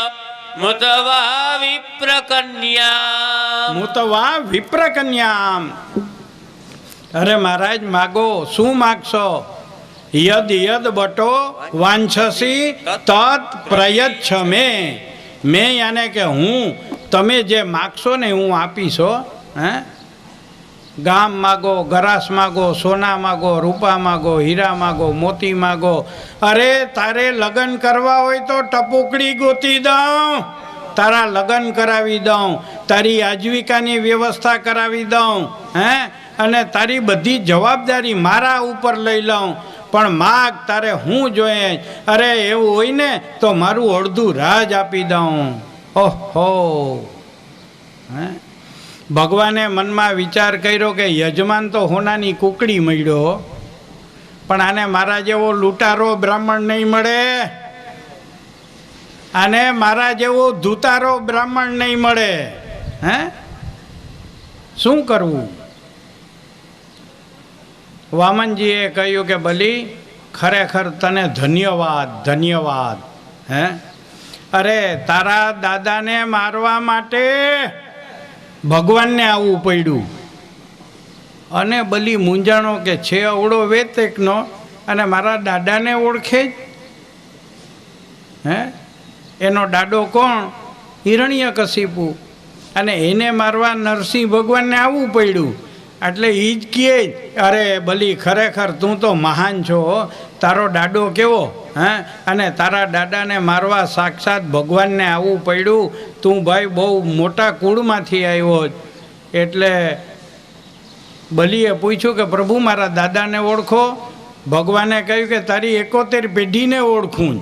મુતવા વિપ્રકન્યા. મુતવા વિપ્રકન્યામ. અરે મહારાજ માગો, શું માગશો? યદ યદ બટો વાંછસી તત્ પ્રયચ્છ મે. મેં યાને કે હું, તમે જે માગશો ને હું આપીશો. હે, ગામ માગો, ગરાસ માગો, સોના માગો, રૂપા માગો, હીરા માગો, મોતી માગો. અરે તારે લગ્ન કરવા હોય તો ટપુકડી ગોતી દઉં, તારા લગ્ન કરાવી દઉં, તારી આજીવિકાની વ્યવસ્થા કરાવી દઉં. હે, અને તારી બધી જવાબદારી મારા ઉપર લઈ લઉં. પણ માગ તારે હું જોઈએ. અરે એવું હોય ને તો મારું અડધું રાજ આપી દઉં. ઓહો. હે, ભગવાને મનમાં વિચાર કર્યો કે યજમાન તો હોનાની કુકડી મળ્યો, પણ આને મારા જેવો લૂંટારો બ્રાહ્મણ નહીં મળે, આને મારા જેવો ધૂતારો બ્રાહ્મણ નહીં મળે. હે, શું કરવું? વામનજીએ કહ્યું કે બલી, ખરેખર તને ધન્યવાદ, ધન્યવાદ. હે, અરે તારા દાદાને મારવા માટે ભગવાનને આવવું પડ્યું. અને બલી મૂંઝાણો કે છે અવળો વેતેકનો અને મારા દાદાને ઓળખે જ. હે, એનો દાડો કોણ? હિરણ્યકશિપુ. અને એને મારવા નરસિંહ ભગવાનને આવવું પડ્યું. એટલે એ જ કહે, અરે બલી ખરેખર તું તો મહાન છો, તારો દાડો કેવો. હે, અને તારા દાદાને મારવા સાક્ષાત ભગવાનને આવવું પડ્યું. તું ભાઈ બહુ મોટા કુળમાંથી આવ્યો. એટલે બલીએ પૂછ્યું કે પ્રભુ મારા દાદાને ઓળખો? ભગવાને કહ્યું કે તારી 71 પેઢીને ઓળખું,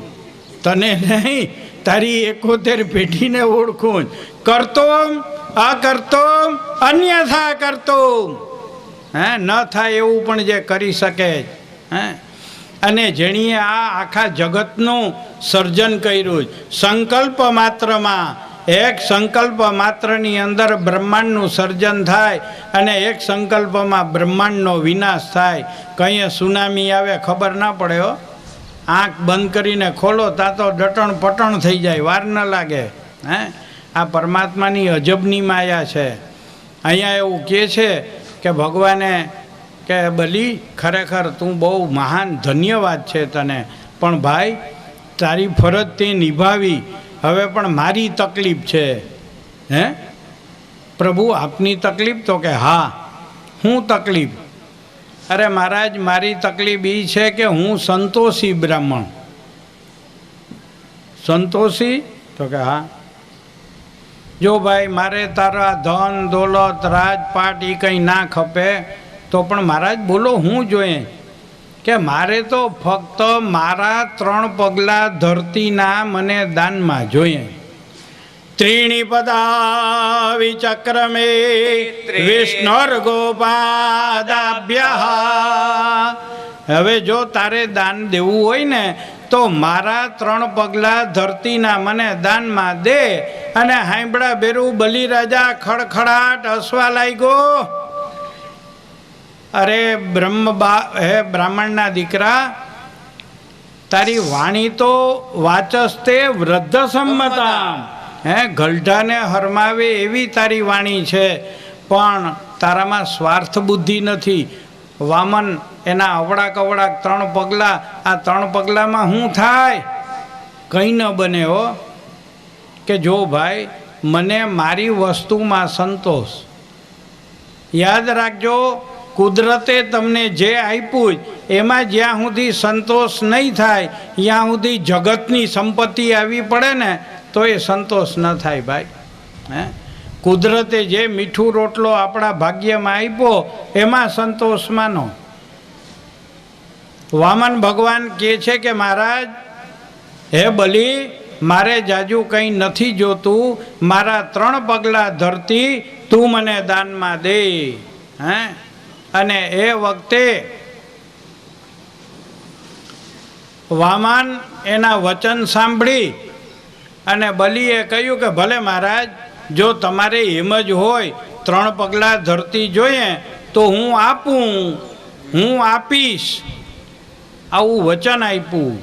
તને નહીં, તારી 71 પેઢીને ઓળખું. કરતો અકર્તો અન્યથા કરતો. હે, ન થાય એવું પણ જે કરી શકે. હે, અને જેણીએ આ આખા જગતનું સર્જન કર્યું. સંકલ્પ માત્રમાં, એક સંકલ્પ માત્રની અંદર બ્રહ્માંડનું સર્જન થાય અને એક સંકલ્પમાં બ્રહ્માંડનો વિનાશ થાય. કંઈ સુનામી આવે ખબર ના પડે હો. આંખ બંધ કરીને ખોલો ત્યાં તો ડટણ પટણ થઈ જાય, વાર ન લાગે. હે, આ પરમાત્માની અજબની માયા છે. અહીંયા એવું કહે છે કે ભગવાને કે બલી ખરેખર તું બહુ મહાન, ધન્યવાદ છે તને, પણ ભાઈ તારી ફરજ તે નિભાવી, હવે પણ મારી તકલીફ છે. હે પ્રભુ આપની તકલીફ? તો કે હા. હું તકલીફ? અરે મહારાજ મારી તકલીફ એ છે કે હું સંતોષી બ્રાહ્મણ. સંતોષી? તો કે હા. જો ભાઈ મારે તારા ધન દોલત રાજપાટ એ કંઈ ના ખપે તો પણ મહારાજ બોલો હું જોઈએ? કે મારે તો ફક્ત મારા 3 પગલાં ધરતીના મને દાનમાં જોઈએ. ત્રીણી પદા વિચક્રમે વિષ્ણુર્ગોપાદાભ્ય. હવે જો તારે દાન દેવું હોય ને તો મારા 3 પગલાં ધરતીના મને દાનમાં દે. અને હાંભળા બેરું બલિરાજા ખડખડાટ હસવા લાગ્યો. અરે હે બ્રાહ્મણના દીકરા, તારી વાણી તો વાચસ્તે વૃદ્ધ સંમતા. હે, ગલઢાને હરમાવે એવી તારી વાણી છે, પણ તારામાં સ્વાર્થ બુદ્ધિ નથી. વામન એના અવળા કવળા 3 પગલાં, આ 3 પગલામાં શું થાય? કંઈ ન બને હો. કે જો ભાઈ મને મારી વસ્તુમાં સંતોષ. યાદ રાખજો, કુદરતે તમને જે આપ્યું એમાં જ્યાં સુધી સંતોષ નહીં થાય ત્યાં સુધી જગતની સંપત્તિ આવી પડે ને તો એ સંતોષ ન થાય ભાઈ. હે, કુદરતે જે મીઠું રોટલો આપણા ભાગ્યમાં આપ્યો એમાં સંતોષ માનો. વામન ભગવાન કહે છે કે મહારાજ હે બલી, મારે જાજુ કંઈ નથી જોતું, મારા 3 પગલાં ધરતી તું મને દાનમાં દે. હે અને એ વખતે વામન એના વચન સાંભળી અને બલિએ કહ્યું કે ભલે મહારાજ, જો તમારે એમ જ હોય 3 પગલાં ધરતી જોઈએ તો હું આપું, હું આપીશ. આવું વચન આપ્યું.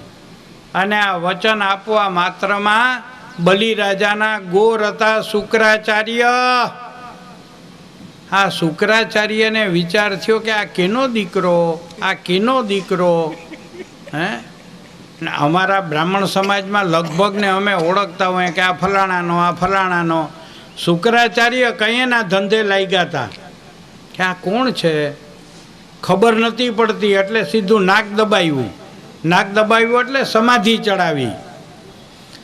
અને આ વચન આપવા માત્રમાં બલિરાજાના ગોર હતા શુક્રાચાર્ય. આ શુક્રાચાર્યને વિચાર થયો કે આ કેનો દીકરો, આ કેનો દીકરો. હે અમારા બ્રાહ્મણ સમાજમાં લગભગ ને અમે ઓળખતા હોય કે આ ફલાણાનો, આ ફલાણાનો. શુક્રાચાર્ય કઈના ધંધે લાગ્યા હતા કે આ કોણ છે, ખબર નથી પડતી. એટલે સીધું નાક દબાવ્યું. નાક દબાવ્યું એટલે સમાધિ ચડાવી.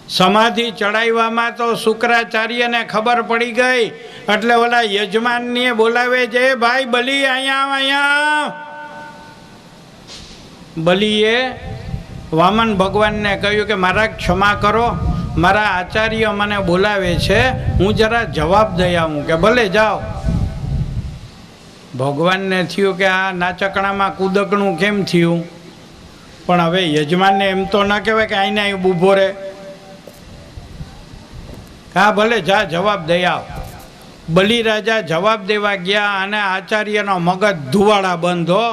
સમાધિ ચડાવવામાં તો શુક્રાચાર્યને ખબર પડી ગઈ. એટલે ઓલા યજમાનને બોલાવે છે, ભાઈ બલિ અહીંયા અહીંયા. બલિએ વામન ભગવાનને કહ્યું કે મારા ક્ષમા કરો, મારા આચાર્ય મને બોલાવે છે, હું જરા જવાબ દઈ આવું. કે ભલે જાઓ. ભગવાનને થયું કે આ નાચકણામાં કૂદકણું કેમ થયું, પણ હવે યજમાનને એમ તો ન કહેવાય કે આઈને અહીં ઊભો રહે. હા ભલે જા, જવાબ દઈ આવ. બલિરાજા જવાબ દેવા ગયા અને આચાર્યનો મગજ ધુવાડા બંધ હો.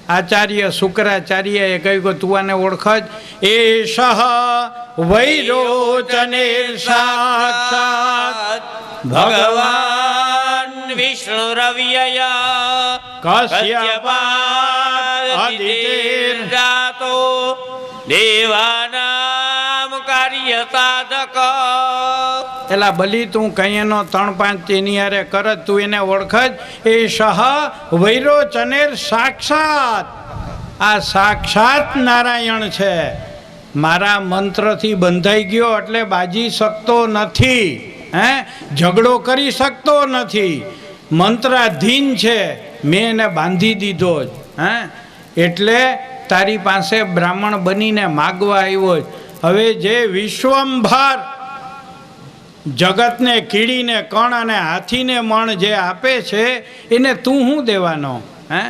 આચાર્ય શુક્રાચાર્યએ કહ્યું કે તું આને ઓળખ જ. એષ વૈરોચનેર સાક્ષાત ભગવાન વિષ્ણુ રવ્યયા કશ્યપાદિતિર્જાતો દેવાનામ કાર્ય સાધક. એલા બલી, તું કહીએનો 3-5 તેની હારે કરત, તું એને ઓળખ જ. એ સહ વૈરોચનેર સાક્ષાત. આ સાક્ષાત નારાયણ છે. મારા મંત્રથી બંધાઈ ગયો એટલે બાજી શકતો નથી, હે ઝઘડો કરી શકતો નથી. મંત્રાધીન છે, મેં એને બાંધી દીધો જ. હે એટલે તારી પાસે બ્રાહ્મણ બનીને માગવા આવ્યો જ. હવે જે વિશ્વંભર જગતને કીડીને કણ અને હાથીને મણ જે આપે છે એને તું શું દેવાનો? હે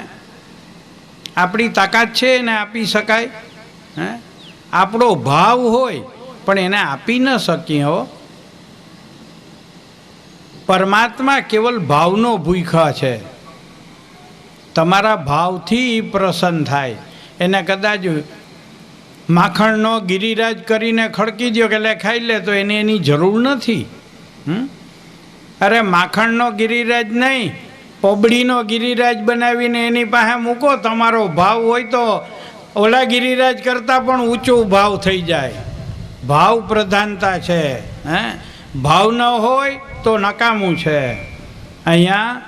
આપણી તાકાત છે એને આપી શકાય? હે આપણો ભાવ હોય પણ એને આપી ન શકીએ. હો પરમાત્મા કેવલ ભાવનો ભૂખા છે. તમારા ભાવથી પ્રસન્ન થાય. એને કદાચ માખણનો ગિરિરાજ કરીને ખડકી દો કે લે ખાઈ લે તો એને એની જરૂર નથી. અરે માખણનો ગિરિરાજ નહીં, પોબડીનો ગિરિરાજ બનાવીને એની પાસે મૂકો. તમારો ભાવ હોય તો ઓલા ગિરિરાજ કરતાં પણ ઊંચો ભાવ થઈ જાય. ભાવ પ્રધાનતા છે. હે ભાવ ન હોય તો નકામું છે. અહીંયા